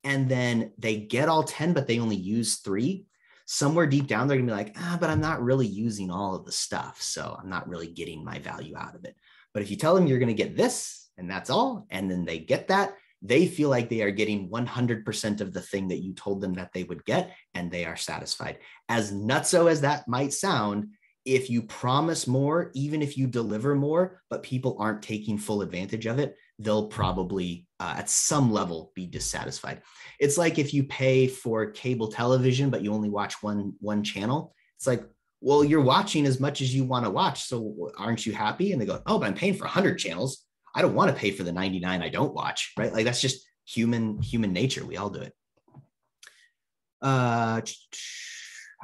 and then they get all 10, but they only use 3, somewhere deep down, they're gonna be like, but I'm not really using all of the stuff. So I'm not really getting my value out of it. But if you tell them you're going to get this and that's all, and then they get that, they feel like they are getting 100% of the thing that you told them that they would get, and they are satisfied. As nutso as that might sound, if you promise more, even if you deliver more, but people aren't taking full advantage of it, they'll probably at some level be dissatisfied. It's like if you pay for cable television, but you only watch one channel. It's like, well, you're watching as much as you want to watch. So aren't you happy? And they go, oh, but I'm paying for 100 channels. I don't want to pay for the 99 I don't watch, right? Like that's just human nature. We all do it. How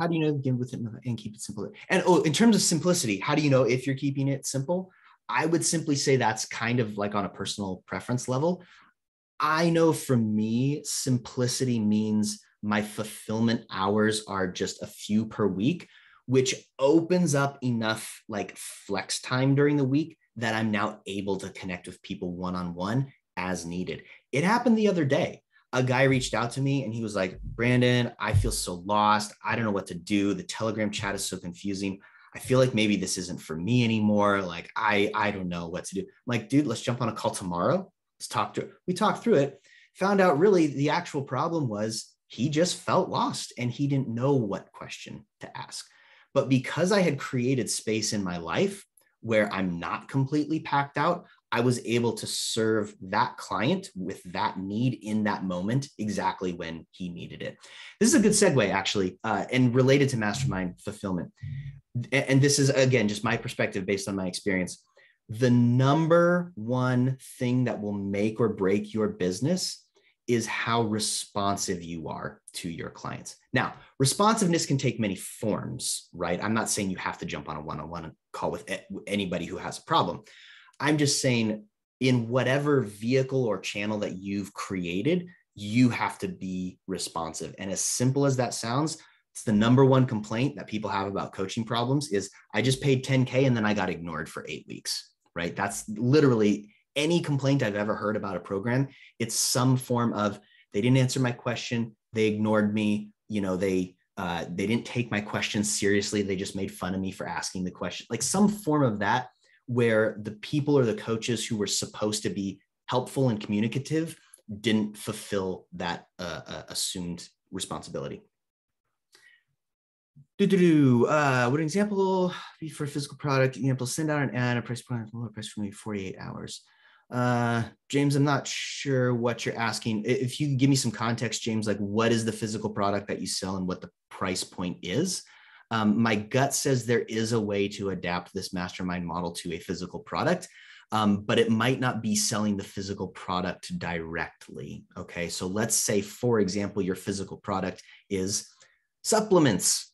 do you know begin with it and keep it simple? And in terms of simplicity, how do you know if you're keeping it simple? I would simply say that's kind of like on a personal preference level. I know for me, simplicity means my fulfillment hours are just a few per week, which opens up enough like flex time during the week that I'm now able to connect with people one-on-one as needed. It happened the other day. A guy reached out to me and he was like, Brandon, I feel so lost. I don't know what to do. The Telegram chat is so confusing. I feel like maybe this isn't for me anymore. Like, I don't know what to do. I'm like, dude, let's jump on a call tomorrow. Let's talk through it. We talked through it, found out really the actual problem was he just felt lost and he didn't know what question to ask. But because I had created space in my life where I'm not completely packed out, I was able to serve that client with that need in that moment exactly when he needed it. This is a good segue, actually, and related to Mastermind fulfillment. And this is, again, just my perspective based on my experience. The number one thing that will make or break your business is how responsive you are to your clients. Now, responsiveness can take many forms, right? I'm not saying you have to jump on a one-on-one call with anybody who has a problem. I'm just saying in whatever vehicle or channel that you've created, you have to be responsive. And as simple as that sounds, it's the number one complaint that people have about coaching problems is I just paid 10K and then I got ignored for 8 weeks, right? That's literally any complaint I've ever heard about a program. It's some form of they didn't answer my question. They ignored me. They didn't take my questions seriously. They just made fun of me for asking the question, like some form of that, where the people or the coaches who were supposed to be helpful and communicative didn't fulfill that assumed responsibility. Would an example be for a physical product? Example, send out an ad, a price point, lower price for me, 48 hours. James, I'm not sure what you're asking. If you give me some context, James, like what is the physical product that you sell and what the price point is? My gut says there is a way to adapt this mastermind model to a physical product, but it might not be selling the physical product directly. Okay, so let's say, for example, your physical product is supplements.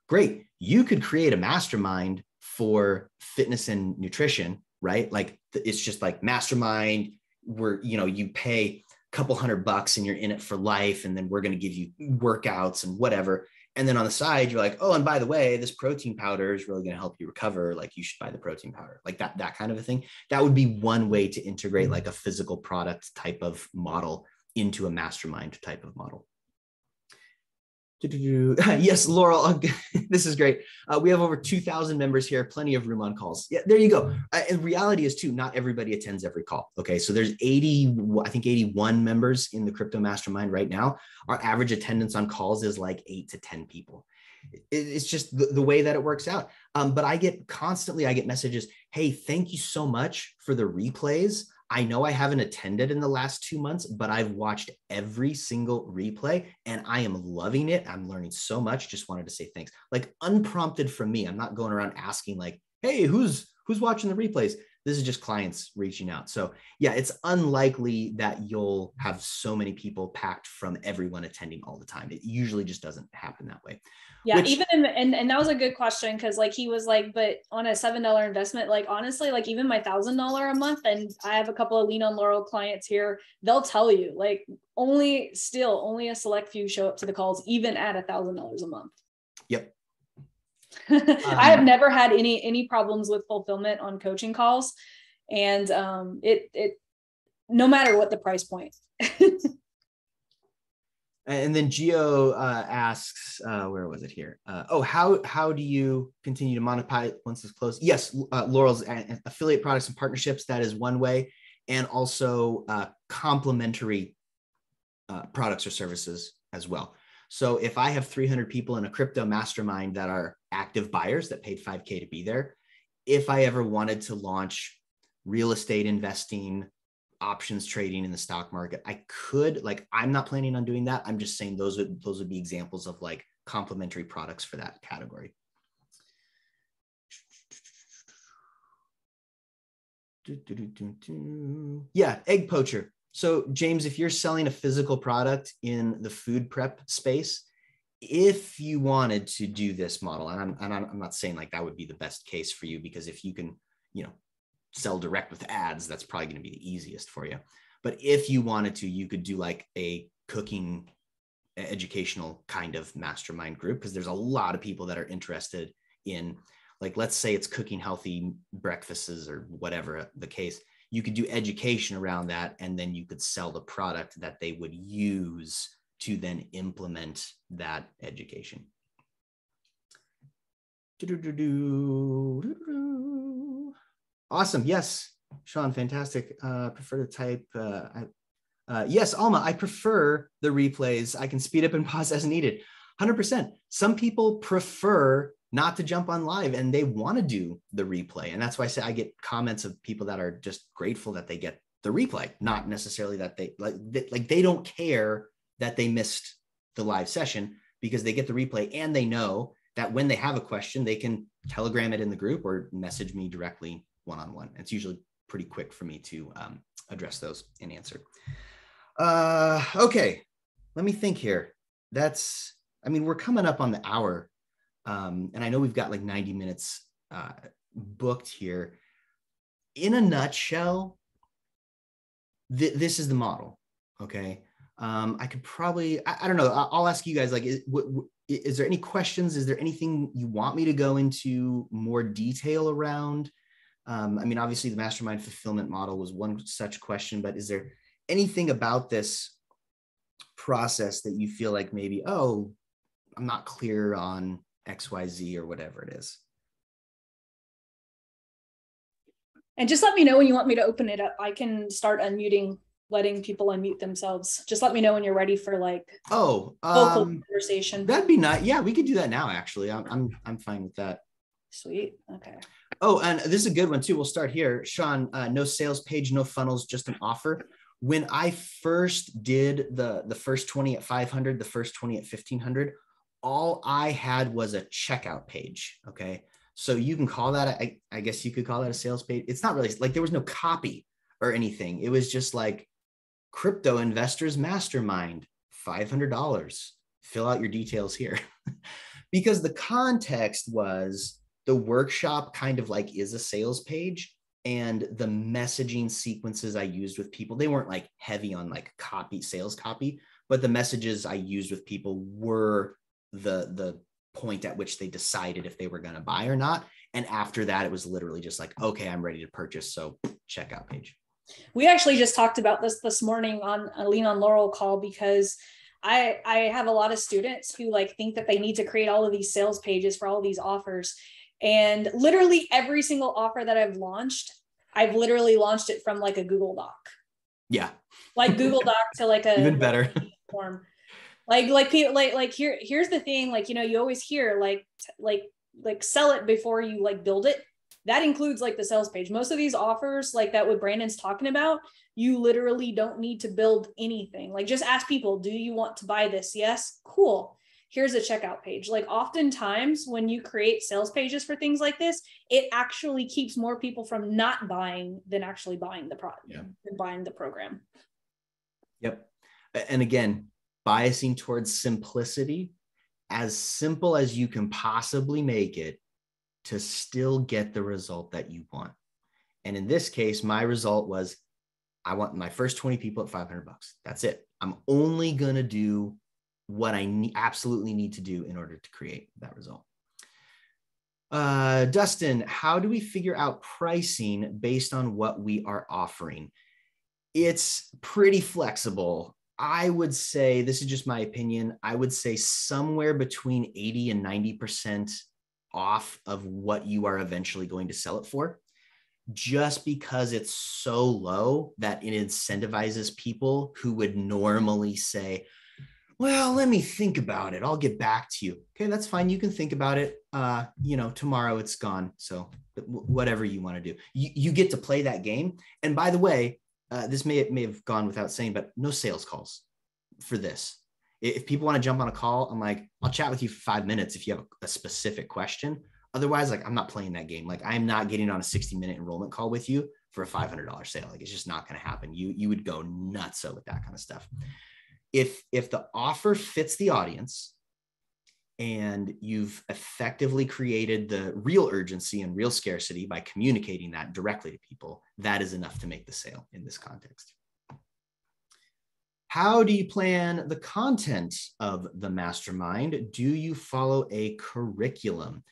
Great. You could create a mastermind for fitness and nutrition, right? Like it's just like mastermind where, you pay a couple $100 and you're in it for life. And then we're going to give you workouts and whatever. And then on the side, you're like, oh, and by the way, this protein powder is really going to help you recover. Like you should buy the protein powder, like that kind of a thing. That would be one way to integrate like a physical product type of model into a mastermind type of model. Yes, Laurel, this is great. We have over 2,000 members here, plenty of room on calls. Yeah, there you go. And reality is too, not everybody attends every call. Okay, so there's 81 members in the Crypto Mastermind right now. Our average attendance on calls is like 8 to 10 people. It's just the way that it works out. But I get messages, hey, thank you so much for the replays. I know I haven't attended in the last 2 months, but I've watched every single replay and I am loving it. I'm learning so much. Just wanted to say thanks. Like unprompted from me. I'm not going around asking like, hey, who's watching the replays? This is just clients reaching out. So yeah, it's unlikely that you'll have so many people packed from everyone attending all the time. It usually just doesn't happen that way. Yeah, and that was a good question because like he was like, but on a $7 investment, like honestly, like even my $1,000 a month, and I have a couple of Lean on Laurel clients here, they'll tell you like only a select few show up to the calls, even at $1,000 a month. Yep. I have never had any problems with fulfillment on coaching calls, and it no matter what the price point. And then Gio asks, where was it here? How do you continue to monetize once it's closed? Yes, Laurel's affiliate products and partnerships. That is one way, and also complementary products or services as well. So if I have 300 people in a crypto mastermind that are active buyers that paid $5K to be there, if I ever wanted to launch real estate investing, options trading in the stock market, I could. Like, I'm not planning on doing that. I'm just saying those would be examples of like complementary products for that category. Yeah, egg poacher. So James, if you're selling a physical product in the food prep space, if you wanted to do this model, and I'm not saying like that would be the best case for you, because if you can, sell direct with ads, that's probably going to be the easiest for you. But if you wanted to, you could do like a cooking educational kind of mastermind group, because there's a lot of people that are interested in, like, let's say it's cooking healthy breakfasts or whatever the case. You could do education around that, and then you could sell the product that they would use to then implement that education. Awesome. Yes, Sean, fantastic. Prefer to type. Yes, Alma, I prefer the replays. I can speed up and pause as needed. 100%. Some people prefer not to jump on live and they want to do the replay. And that's why I say I get comments of people that are just grateful that they get the replay, not necessarily that they don't care that they missed the live session, because they get the replay and they know that when they have a question, they can telegram it in the group or message me directly one-on-one. It's usually pretty quick for me to address those and answer. Okay, let me think here. We're coming up on the hour. And I know we've got like 90 minutes booked here. In a nutshell, this is the model, okay? I could probably, I don't know, I'll ask you guys, like, is there any questions? Is there anything you want me to go into more detail around? Obviously the mastermind fulfillment model was one such question, but is there anything about this process that you feel like maybe, oh, I'm not clear on XYZ or whatever it is? And just let me know when you want me to open it up. I can start unmuting letting people unmute themselves. Just let me know when you're ready for like vocal conversation. That'd be nice. Yeah, we could do that now. Actually, I'm fine with that. Sweet. Okay. Oh, and this is a good one too. We'll start here. Sean, no sales page, no funnels, just an offer. When I first did the first 20 at 500, the first 20 at 1500, all I had was a checkout page. Okay. So you can call that, I guess you could call that a sales page. It's not really like there was no copy or anything. It was just like crypto investors mastermind, $500. Fill out your details here. Because the context was the workshop kind of like is a sales page, and the messaging sequences I used with people, they weren't like heavy on like copy, sales copy, but the messages I used with people were the point at which they decided if they were going to buy or not. And after that, it was literally just like, okay, I'm ready to purchase. So checkout page. We actually just talked about this morning on a Lean on Laurel call, because I have a lot of students who like think that they need to create all of these sales pages for all of these offers. And literally every single offer that I've literally launched it from like a Google Doc. Yeah. Like Google Doc to like a even better form. Like people like here's the thing, like, you know, you always hear like sell it before you like build it. That includes like the sales page. Most of these offers, like that what Brandon's talking about, you literally don't need to build anything. Like just ask people, do you want to buy this? Yes. Cool. Here's a checkout page. Like oftentimes when you create sales pages for things like this, it actually keeps more people from not buying than actually buying the product, than buying the program. Yep. And again, biasing towards simplicity, as simple as you can possibly make it to still get the result that you want. And in this case, my result was, I want my first 20 people at $500. That's it. I'm only going to do what I absolutely need to do in order to create that result. Dustin, how do we figure out pricing based on what we are offering? It's pretty flexible. I would say, this is just my opinion, I would say somewhere between 80 and 90% off of what you are eventually going to sell it for, just because it's so low that it incentivizes people who would normally say, well, let me think about it. I'll get back to you. Okay, that's fine. You can think about it. Tomorrow it's gone. So whatever you want to do, you get to play that game. And by the way, this may have gone without saying, but no sales calls for this. If people want to jump on a call, I'm like, I'll chat with you for 5 minutes if you have a specific question. Otherwise, like, I'm not playing that game. Like, I'm not getting on a 60-minute enrollment call with you for a $500 sale. Like, it's just not going to happen. You would go nuts with that kind of stuff. If the offer fits the audience and you've effectively created the real urgency and real scarcity by communicating that directly to people, that is enough to make the sale in this context. How do you plan the content of the mastermind? Do you follow a curriculum?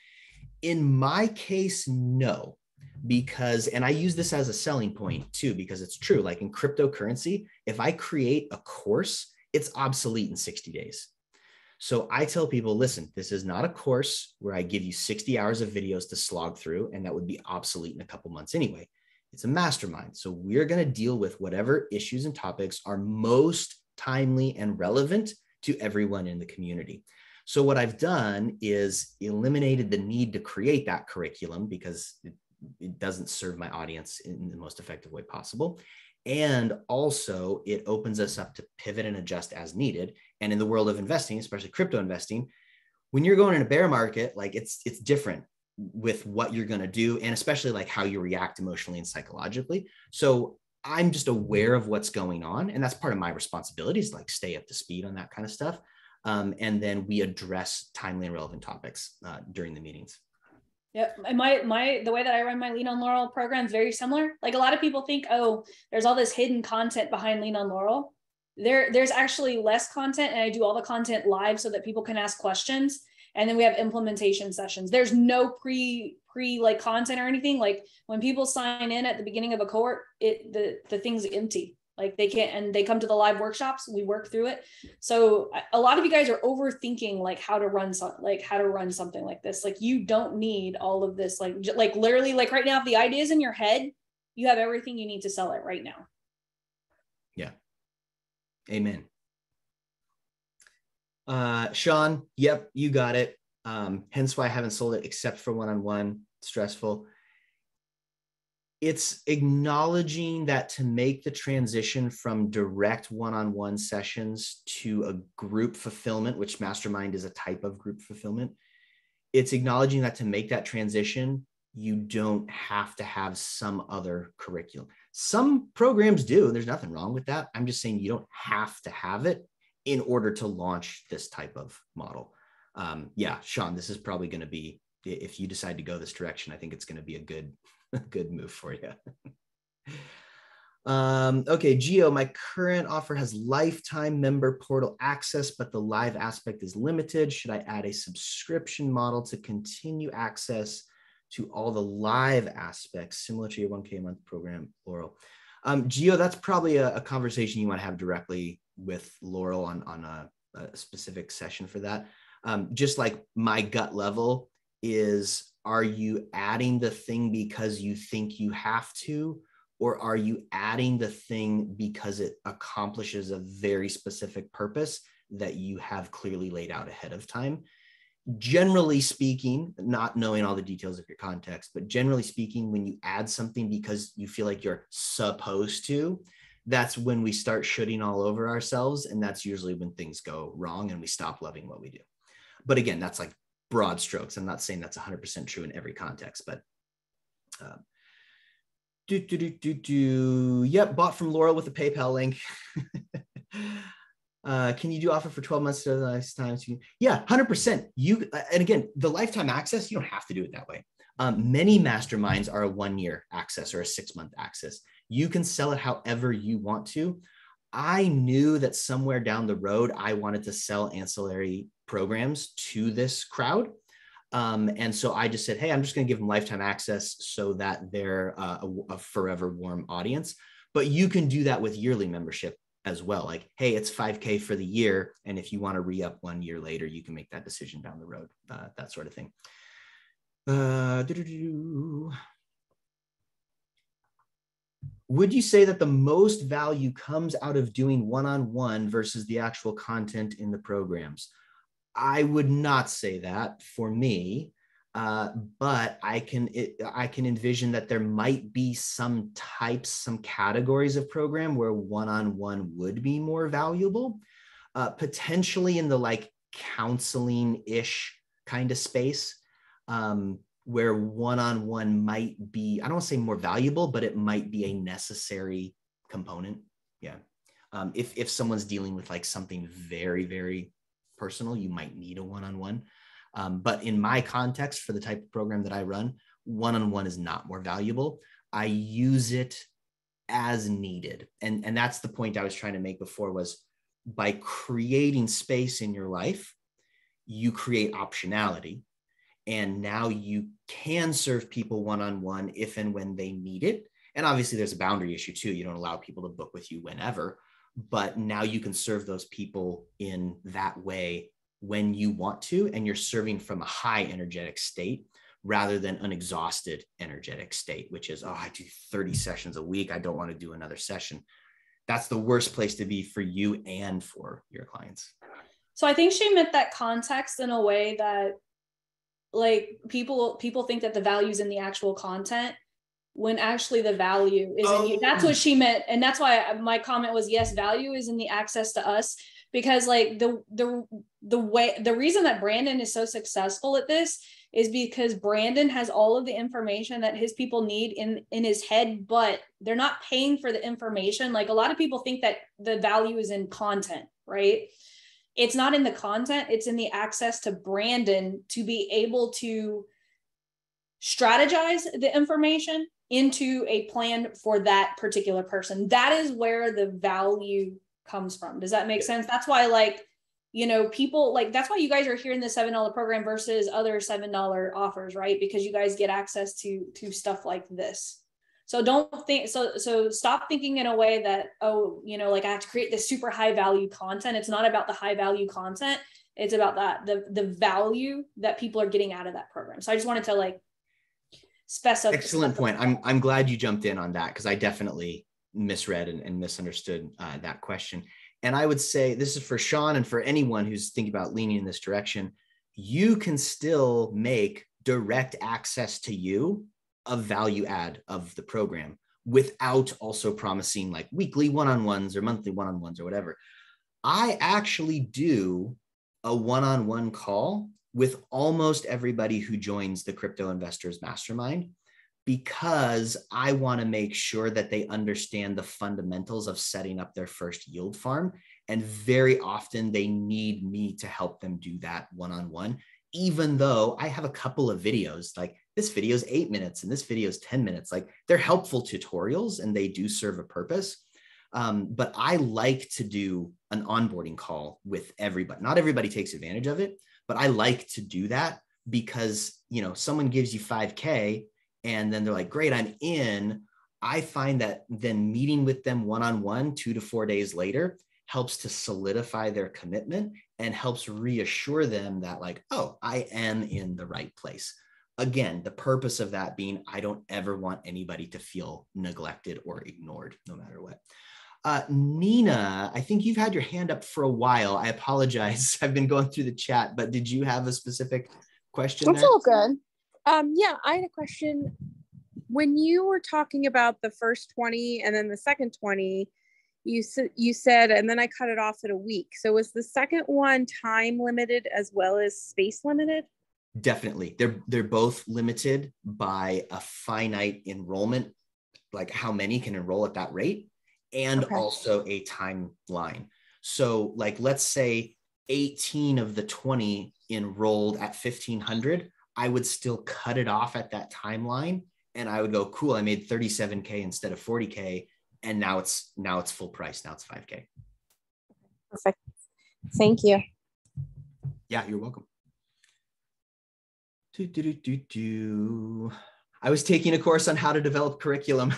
In my case, no, because, and I use this as a selling point too, because it's true. Like in cryptocurrency, if I create a course, it's obsolete in 60 days. So I tell people, listen, this is not a course where I give you 60 hours of videos to slog through, and that would be obsolete in a couple months anyway. It's a mastermind. So we're going to deal with whatever issues and topics are most timely and relevant to everyone in the community. So what I've done is eliminated the need to create that curriculum because it doesn't serve my audience in the most effective way possible. And also it opens us up to pivot and adjust as needed. And in the world of investing, especially crypto investing, when you're going in a bear market, like it's different with what you're going to do, and especially like how you react emotionally and psychologically. So I'm just aware of what's going on, and that's part of my responsibilities, like stay up to speed on that kind of stuff. And then we address timely and relevant topics during the meetings. Yep. And the way that I run my Lean on Laurel program is very similar. Like a lot of people think, oh, there's all this hidden content behind Lean on Laurel. There's actually less content, and I do all the content live so that people can ask questions. And then we have implementation sessions. There's no pre like content or anything. Like when people sign in at the beginning of a cohort, the thing's empty. Like they can't, and they come to the live workshops, we work through it. So a lot of you guys are overthinking like how to run something like this. Like you don't need all of this, like literally, like right now, if the idea is in your head, you have everything you need to sell it right now. Yeah. Amen. Sean, yep, you got it. Hence why I haven't sold it except for one-on-one. Stressful. It's acknowledging that to make the transition from direct one-on-one sessions to a group fulfillment, which Mastermind is a type of group fulfillment, it's acknowledging that to make that transition, you don't have to have some other curriculum. Some programs do, and there's nothing wrong with that. I'm just saying you don't have to have it in order to launch this type of model. Yeah, Sean, this is probably going to be, if you decide to go this direction, I think it's going to be a good move for you. Okay, Gio, my current offer has lifetime member portal access, but the live aspect is limited. Should I add a subscription model to continue access to all the live aspects similar to your 1K a month program, Laurel? Gio, that's probably a conversation you want to have directly with Laurel on a specific session for that. Just like my gut level is, are you adding the thing because you think you have to, or are you adding the thing because it accomplishes a very specific purpose that you have clearly laid out ahead of time? Generally speaking, not knowing all the details of your context, but generally speaking, when you add something because you feel like you're supposed to, that's when we start shooting all over ourselves. And that's usually when things go wrong and we stop loving what we do. But again, that's like broad strokes. I'm not saying that's 100% true in every context, but yep, bought from Laurel with a PayPal link. Can you do offer for 12 months to the next time? Yeah, 100%. And again, the lifetime access, you don't have to do it that way. Many masterminds are a 1-year access or a 6-month access. You can sell it however you want to. I knew that somewhere down the road, I wanted to sell ancillary programs to this crowd. And so I just said, hey, I'm just going to give them lifetime access so that they're a forever warm audience. But you can do that with yearly membership as well. Like, hey, it's $5K for the year. And if you want to re-up 1 year later, you can make that decision down the road, that sort of thing. Would you say that the most value comes out of doing one-on-one versus the actual content in the programs? I would not say that for me, but I can envision that there might be some types, some categories of program where one-on-one would be more valuable, potentially in the like counseling-ish kind of space, where one-on-one might be, I don't want to say more valuable, but it might be a necessary component. Yeah. If someone's dealing with like something very, very personal, you might need a one-on-one. But in my context, for the type of program that I run, one-on-one is not more valuable. I use it as needed. And that's the point I was trying to make before, was by creating space in your life, you create optionality. And now you can serve people one-on-one if and when they need it. And obviously there's a boundary issue too. You don't allow people to book with you whenever, but now you can serve those people in that way when you want to, and you're serving from a high energetic state rather than an exhausted energetic state, which is, oh, I do 30 sessions a week, I don't want to do another session. That's the worst place to be for you and for your clients. So I think she meant that context in a way that, like, people think that the value is in the actual content, when actually the value is in you. That's what she meant. And that's why my comment was, yes, value is in the access to us, because like the reason that Brandon is so successful at this is because Brandon has all of the information that his people need in his head, but they're not paying for the information. Like, a lot of people think that the value is in content, right? It's not in the content, it's in the access to Brandon to be able to strategize the information into a plan for that particular person. That is where the value comes from. Does that make sense? That's why, like, you know, people like, that's why you guys are hearing the $7 program versus other $7 offers, right? Because you guys get access to stuff like this. So don't think, so stop thinking in a way that, oh, you know, like I have to create this super high value content. It's not about the high value content. It's about that, the value that people are getting out of that program. So I just wanted to like specify. Excellent point. I'm glad you jumped in on that, because I definitely misread and misunderstood that question. And I would say this is for Sean and for anyone who's thinking about leaning in this direction. You can still make direct access to you a value add of the program without also promising like weekly one-on-ones or monthly one-on-ones or whatever. I actually do a one-on-one call with almost everybody who joins the Crypto Investors Mastermind, because I want to make sure that they understand the fundamentals of setting up their first yield farm. And very often they need me to help them do that one-on-one, even though I have a couple of videos, like this video is 8 minutes and this video is 10 minutes. Like they're helpful tutorials and they do serve a purpose. But I like to do an onboarding call with everybody. Not everybody takes advantage of it, but I like to do that because, you know, someone gives you 5K and then they're like, great, I'm in. I find that then meeting with them one-on-one 2 to 4 days later helps to solidify their commitment and helps reassure them that like, oh, I am in the right place. Again, the purpose of that being, I don't ever want anybody to feel neglected or ignored, no matter what. Nina, I think you've had your hand up for a while. I apologize. I've been going through the chat, but did you have a specific question? That's all good. Yeah, I had a question. When you were talking about the first 20 and then the second 20, you said, and then I cut it off at a week. So was the second one time limited as well as space limited? Definitely. They're both limited by a finite enrollment, like how many can enroll at that rate, and also a timeline. So like, let's say 18 of the 20 enrolled at 1,500, I would still cut it off at that timeline. And I would go, cool, I made 37K instead of 40K. And now it's full price. Now it's 5K. Perfect. Thank you. Yeah, you're welcome. I was taking a course on how to develop curriculum.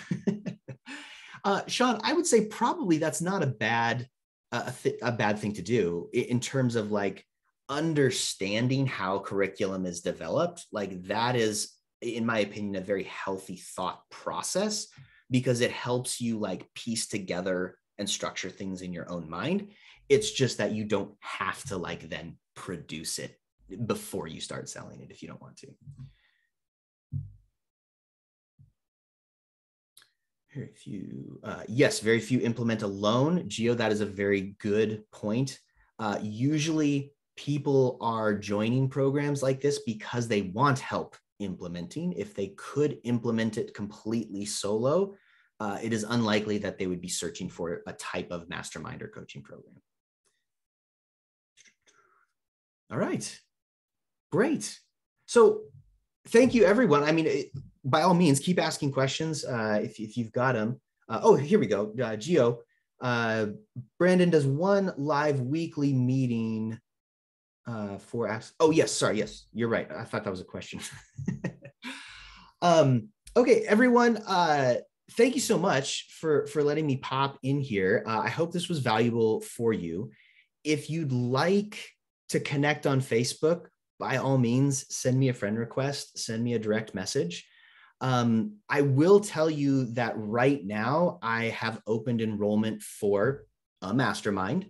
Sean, I would say probably that's not a bad thing to do in terms of like understanding how curriculum is developed. Like that is, in my opinion, a very healthy thought process, because it helps you like piece together and structure things in your own mind. It's just that you don't have to like then produce it before you start selling it if you don't want to. Very few, yes, very few implement alone. Gio, that is a very good point. Usually people are joining programs like this because they want help implementing. If they could implement it completely solo, it is unlikely that they would be searching for a type of mastermind or coaching program. All right, great. So thank you, everyone. I mean, by all means, keep asking questions if you've got them. Oh, here we go. Gio, Brandon does one live weekly meeting for apps. Oh, yes. Sorry. Yes, you're right. I thought that was a question. Okay, everyone. Thank you so much for letting me pop in here. I hope this was valuable for you. If you'd like to connect on Facebook, by all means, send me a friend request, send me a direct message. I will tell you that right now I have opened enrollment for a mastermind.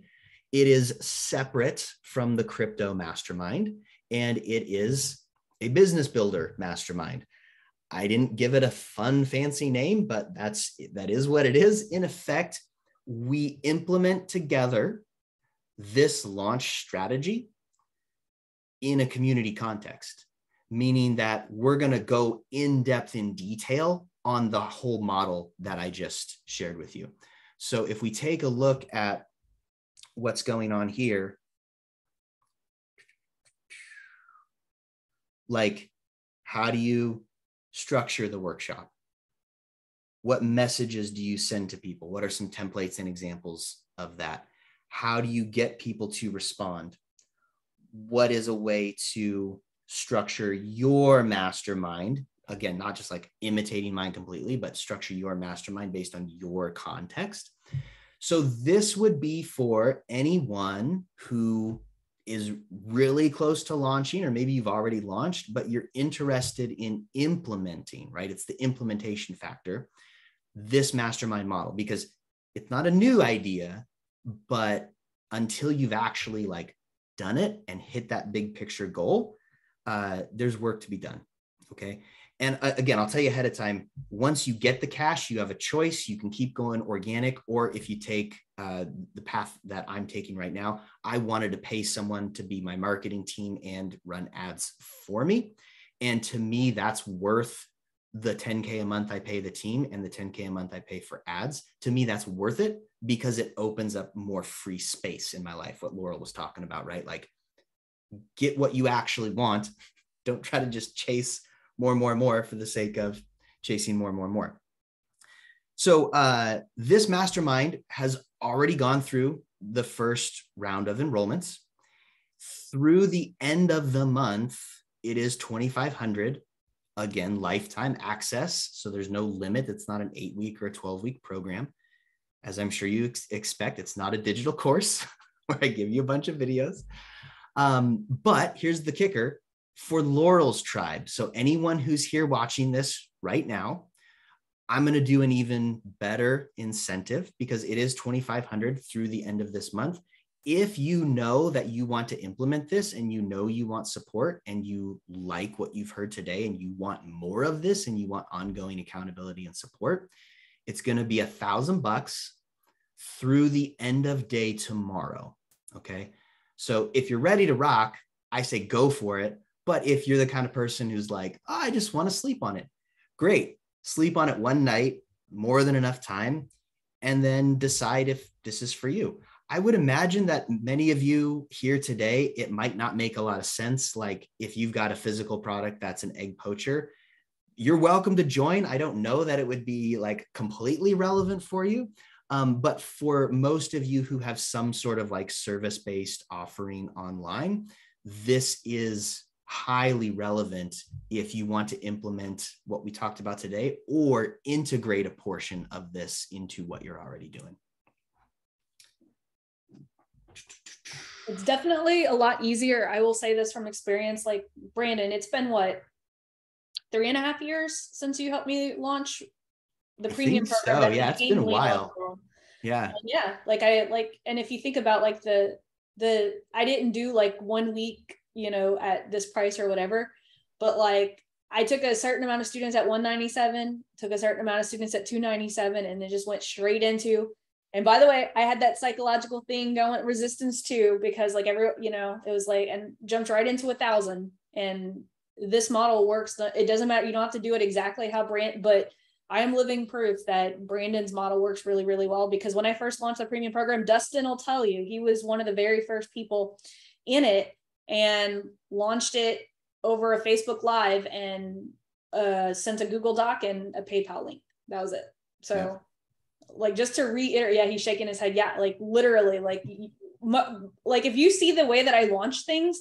It is separate from the crypto mastermind, and it is a business builder mastermind. I didn't give it a fun, fancy name, but that is what it is. In effect, we implement together this launch strategy in a community context, meaning that we're going to go in depth in detail on the whole model that I just shared with you. So if we take a look at what's going on here, like, how do you structure the workshop? What messages do you send to people? What are some templates and examples of that? How do you get people to respond? What is a way to structure your mastermind? Again, not just like imitating mine completely, but structure your mastermind based on your context. So this would be for anyone who is really close to launching, or maybe you've already launched, but you're interested in implementing, right? It's the implementation factor, this mastermind model, because it's not a new idea, but until you've actually like done it and hit that big picture goal, there's work to be done. Okay. And again, I'll tell you ahead of time, once you get the cash, you have a choice. You can keep going organic, or if you take the path that I'm taking right now, I wanted to pay someone to be my marketing team and run ads for me. And to me, that's worth the $10K a month I pay the team and the $10K a month I pay for ads. To me, that's worth it because it opens up more free space in my life. What Laurel was talking about, right? Like, get what you actually want. Don't try to just chase more and more and more for the sake of chasing more and more and more. So this mastermind has already gone through the first round of enrollments. Through the end of the month, it is $2,500. Again, lifetime access. So there's no limit. It's not an 8-week or a 12-week program. As I'm sure you expect, it's not a digital course where I give you a bunch of videos. But here's the kicker for Laurel's tribe. So anyone who's here watching this right now, I'm going to do an even better incentive because it is $2,500 through the end of this month. If you know that you want to implement this and you know you want support and you like what you've heard today and you want more of this and you want ongoing accountability and support, it's going to be $1,000 through the end of day tomorrow. Okay. So if you're ready to rock, I say go for it. But if you're the kind of person who's like, oh, I just want to sleep on it, great. Sleep on it one night, more than enough time, and then decide if this is for you. I would imagine that many of you here today, it might not make a lot of sense. Like if you've got a physical product that's an egg poacher, you're welcome to join. I don't know that it would be like completely relevant for you. But for most of you who have some sort of like service-based offering online, this is highly relevant if you want to implement what we talked about today or integrate a portion of this into what you're already doing. It's definitely a lot easier. I will say this from experience, like Brandon, it's been what, 3.5 years since you helped me launch the premium program. So yeah, it's been a while. Yeah. Yeah. And if you think about like I didn't do like 1 week, at this price or whatever, but like I took a certain amount of students at $197, took a certain amount of students at $297, and then just went straight into, and by the way, I had that psychological thing going, resistance too, because like it was like, and jumped right into 1,000. And this model works. It doesn't matter. You don't have to do it exactly how but I am living proof that Brandon's model works really, really well, because when I first launched the premium program, Dustin will tell you, he was one of the very first people in it and launched it over a Facebook Live and sent a Google Doc and a PayPal link. That was it. So yeah. Like, just to reiterate, yeah, he's shaking his head. Yeah, like literally, like if you see the way that I launch things,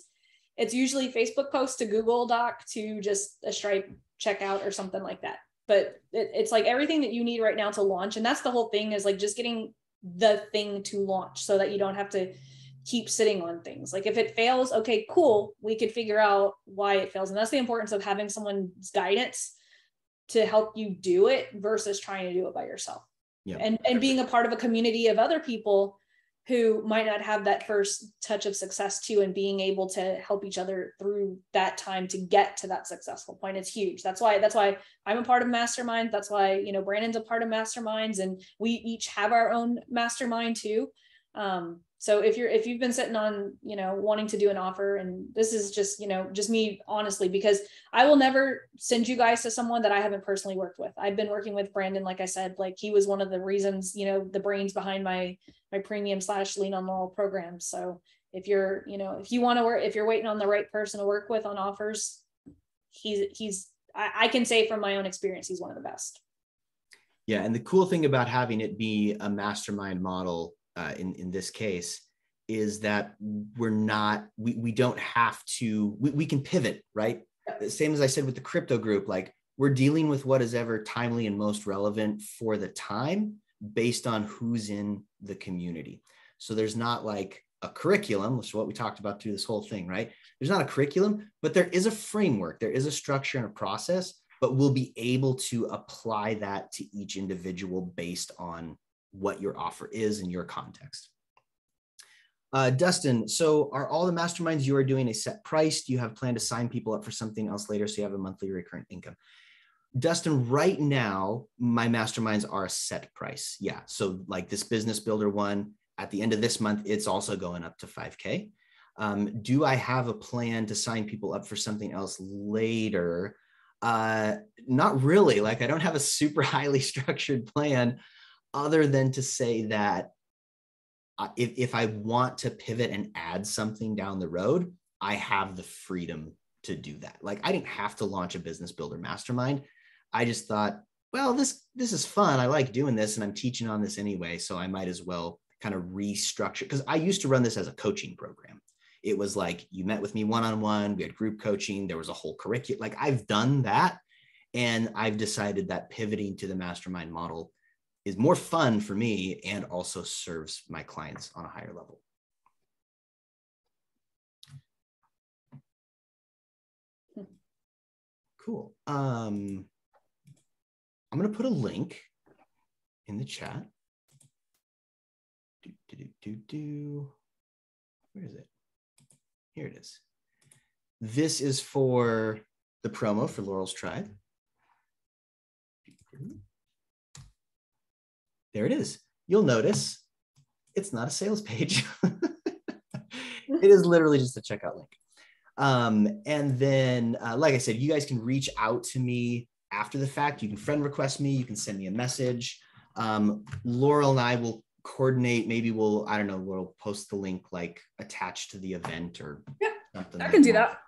it's usually Facebook post to Google Doc to just a Stripe checkout or something like that. But it's like everything that you need right now to launch. And that's the whole thing, is like just getting the thing to launch so that you don't have to keep sitting on things. Like if it fails, okay, cool, we could figure out why it fails. And that's the importance of having someone's guidance to help you do it versus trying to do it by yourself. Yeah. And being a part of a community of other people who might not have that first touch of success too, and being able to help each other through that time to get to that successful point. It's huge. That's why I'm a part of Mastermind. That's why, Brandon's a part of Masterminds, and we each have our own mastermind too. So if you've been sitting on, wanting to do an offer, and this is just, just me honestly, because I will never send you guys to someone that I haven't personally worked with. I've been working with Brandon, like I said, like he was one of the reasons, the brains behind my premium / lean on Laurel program. So if you're, if you want to work, if you're waiting on the right person to work with on offers, I can say from my own experience, he's one of the best. Yeah. And the cool thing about having it be a mastermind model in this case is that we don't have to, we can pivot, right? Same as I said with the crypto group, like we're dealing with what is ever timely and most relevant for the time based on who's in the community. So there's not like a curriculum, which is what we talked about through this whole thing, right? There's not a curriculum, but there is a framework, there is a structure and a process, but we'll be able to apply that to each individual based on what your offer is in your context. Dustin, so are all the masterminds you are doing a set price? Do you have planned to sign people up for something else later so you have a monthly recurrent income? Dustin, right now, my masterminds are a set price. Yeah. So like this business builder one, at the end of this month, it's also going up to 5K. Do I have a plan to sign people up for something else later? Not really. Like I don't have a super highly structured plan other than to say that if I want to pivot and add something down the road, I have the freedom to do that. Like I didn't have to launch a business builder mastermind. I just thought, well, this is fun. I like doing this and I'm teaching on this anyway. So I might as well kind of restructure, because I used to run this as a coaching program. It was like you met with me one-on-one, we had group coaching, there was a whole curriculum. Like I've done that. And I've decided that pivoting to the mastermind model is more fun for me and also serves my clients on a higher level. Cool. I'm going to put a link in the chat. Where is it? Here it is. This is for the promo for Laurel's Tribe. There it is. You'll notice it's not a sales page. It is literally just a checkout link. And then, like I said, you guys can reach out to me after the fact. You can friend request me. You can send me a message. Laurel and I will coordinate. Maybe I don't know, we'll post the link like attached to the event or something. I can do that.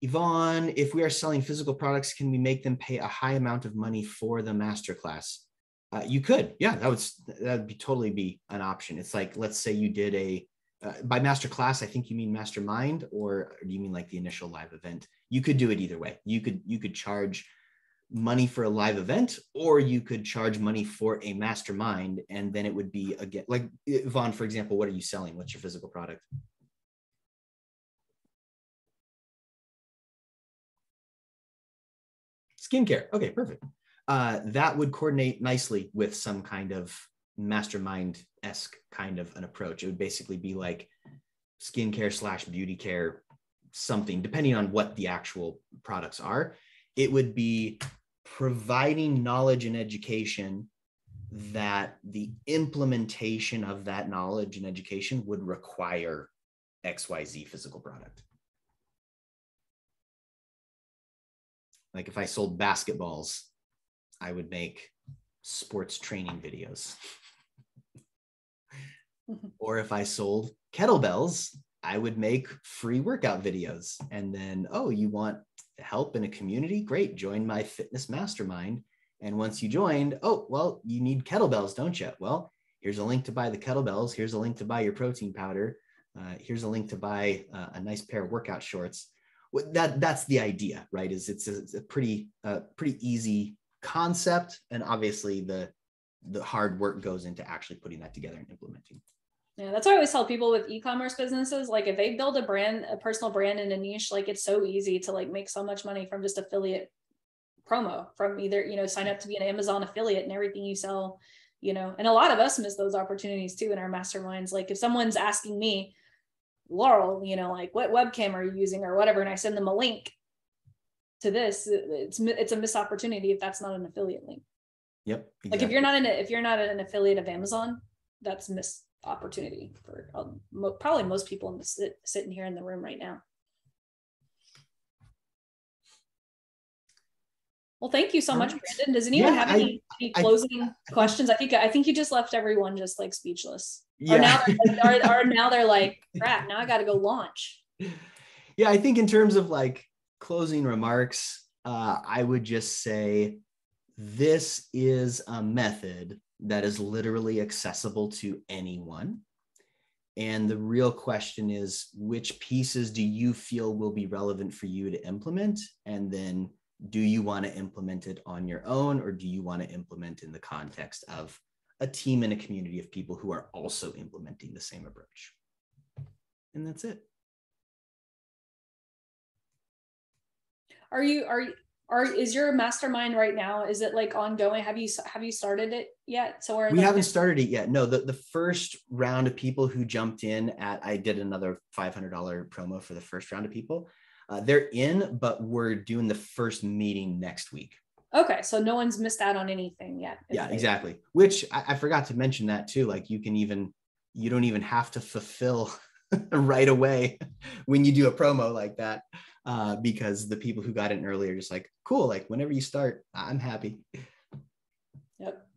Yvonne, if we are selling physical products, can we make them pay a high amount of money for the masterclass? You could, yeah, that'd be totally be an option. It's like, let's say you did by masterclass, I think you mean mastermind, or do you mean like the initial live event? You could do it either way. You could charge money for a live event, or you could charge money for a mastermind, and then it would be again, like Yvonne, for example, what are you selling? What's your physical product? Skincare. Okay, perfect. That would coordinate nicely with some kind of mastermind-esque kind of an approach. It would basically be like skincare / beauty care, something, depending on what the actual products are. It would be providing knowledge and education that the implementation of that knowledge and education would require XYZ physical product. Like if I sold basketballs, I would make sports training videos. Or if I sold kettlebells, I would make free workout videos. And then, oh, you want help in a community? Great, join my fitness mastermind. And once you joined, oh, well, you need kettlebells, don't you? Well, here's a link to buy the kettlebells. Here's a link to buy your protein powder. Here's a link to buy a nice pair of workout shorts. That's the idea, right? It's a pretty easy concept, and obviously the hard work goes into actually putting that together and implementing. Yeah, that's what I always tell people with e-commerce businesses. Like if they build a personal brand in a niche, like it's so easy to like make so much money from just affiliate promo, from either, sign up to be an Amazon affiliate and everything you sell, and a lot of us miss those opportunities too in our masterminds. Like if someone's asking me, Laurel, like what webcam are you using or whatever, and I send them a link to this, it's a missed opportunity if that's not an affiliate link. Yep. Exactly. Like if you're not an affiliate of Amazon, that's missed opportunity for probably most people sitting here in the room right now. Well, thank you so much, Brandon. Does anyone have any closing questions? I think you just left everyone just like speechless. Yeah. Or now they're like, crap, now I got to go launch. Yeah, I think in terms of like closing remarks, I would just say this is a method that is literally accessible to anyone. And the real question is, which pieces do you feel will be relevant for you to implement? And then do you want to implement it on your own, or do you want to implement in the context of a team and a community of people who are also implementing the same approach? And that's it. Are you is your mastermind right now? Is it like ongoing? Have you started it yet? So we haven't started it yet. No, the first round of people who jumped in I did another $500 promo for the first round of people. They're in, but we're doing the first meeting next week. Okay, so no one's missed out on anything yet. Yeah, exactly. Which I forgot to mention that too. Like you don't even have to fulfill right away when you do a promo like that, because the people who got in earlier are just like, cool, like whenever you start, I'm happy. Yep.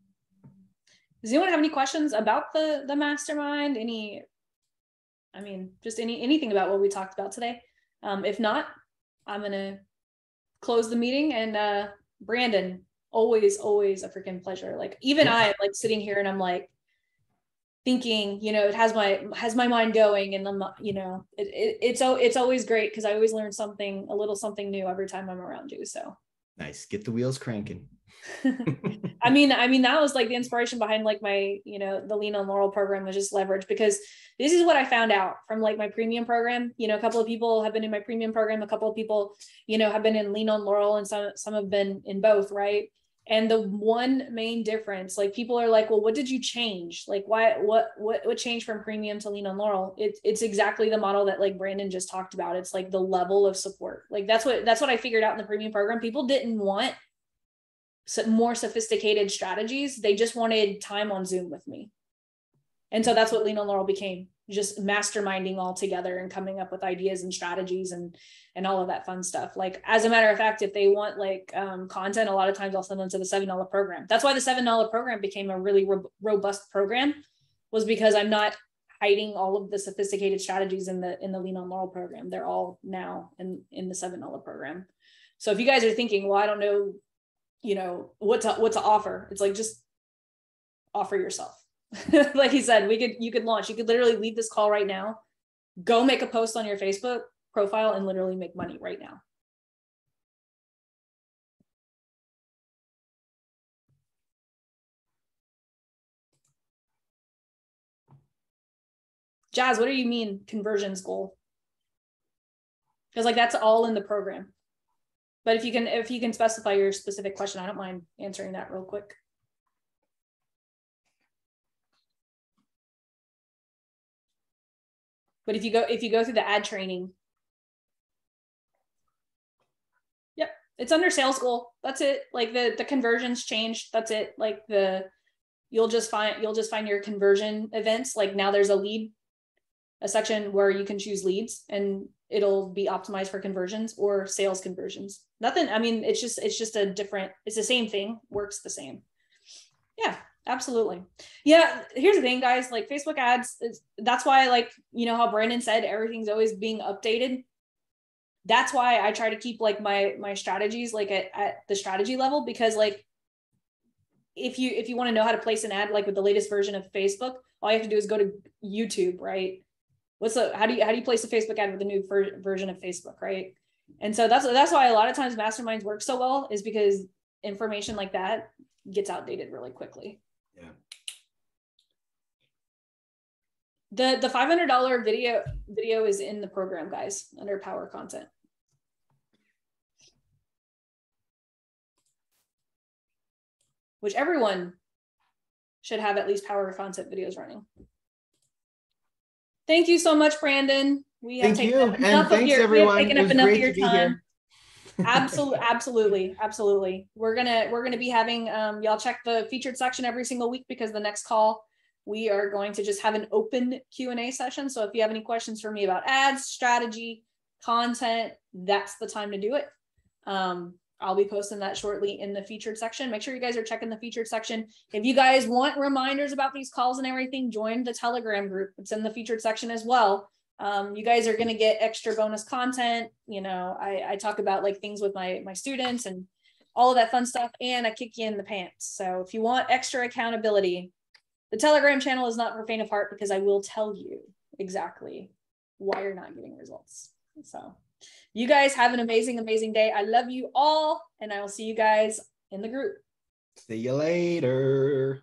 Does anyone have any questions about the mastermind? Just anything about what we talked about today? If not, I'm gonna close the meeting. And Brandon, always a freaking pleasure. Like even I like sitting here and I'm like thinking, it has my mind going, and I'm, it's always great because I always learn a little something new every time I'm around you. So nice. Get the wheels cranking. I mean, that was like the inspiration behind like my, the Lean on Laurel program was just leverage, because this is what I found out from like my premium program. A couple of people have been in my premium program. A couple of people, have been in Lean on Laurel, and some have been in both. Right. And the one main difference, like people are like, well, what did you change? Like what changed from premium to Lean on Laurel? It's exactly the model that like Brandon just talked about. It's like the level of support. Like that's what I figured out in the premium program. People didn't want more sophisticated strategies. They just wanted time on Zoom with me. And so that's what Lean on Laurel became, just masterminding all together and coming up with ideas and strategies and all of that fun stuff. Like, as a matter of fact, if they want like content, a lot of times I'll send them to the $7 program. That's why the $7 program became a really robust program, was because I'm not hiding all of the sophisticated strategies in the Lean on Laurel program. They're all now in the $7 program. So if you guys are thinking, well, I don't know, what to offer, it's like, just offer yourself. Like he said, you could literally leave this call right now, go make a post on your Facebook profile, and literally make money right now. Jazz, what do you mean conversions goal? Because like that's all in the program. But if you can specify your specific question, I don't mind answering that real quick. But if you go through the ad training, yep, it's under sales goal. That's it. Like the conversions changed. That's it. Like you'll just find your conversion events. Like now there's a section where you can choose leads, and it'll be optimized for conversions or sales conversions. Nothing. I mean, it's just it's the same thing, works the same. Yeah, absolutely. Yeah. Here's the thing, guys, like Facebook ads, that's why, like, how Brandon said, everything's always being updated. That's why I try to keep like my strategies like at the strategy level, because like, if you want to know how to place an ad, like with the latest version of Facebook, all you have to do is go to YouTube, right? How do you place a Facebook ad with the new version of Facebook, right? And so that's why a lot of times masterminds work so well, is because information like that gets outdated really quickly. Yeah. The $500 video is in the program, guys, under power content. Which everyone should have at least power content videos running. Thank you so much, Brandon. We have taken up enough of your time. Absolutely. We're gonna be having y'all check the featured section every single week, because the next call we are going to just have an open Q&A session. So if you have any questions for me about ads, strategy, content, that's the time to do it. I'll be posting that shortly in the featured section. Make sure you guys are checking the featured section. If you guys want reminders about these calls and everything, join the Telegram group. It's in the featured section as well. You guys are going to get extra bonus content. I talk about like things with my students and all of that fun stuff, and I kick you in the pants. So if you want extra accountability, the Telegram channel is not for faint of heart, because I will tell you exactly why you're not getting results. So you guys have an amazing, amazing day. I love you all, and I will see you guys in the group. See you later.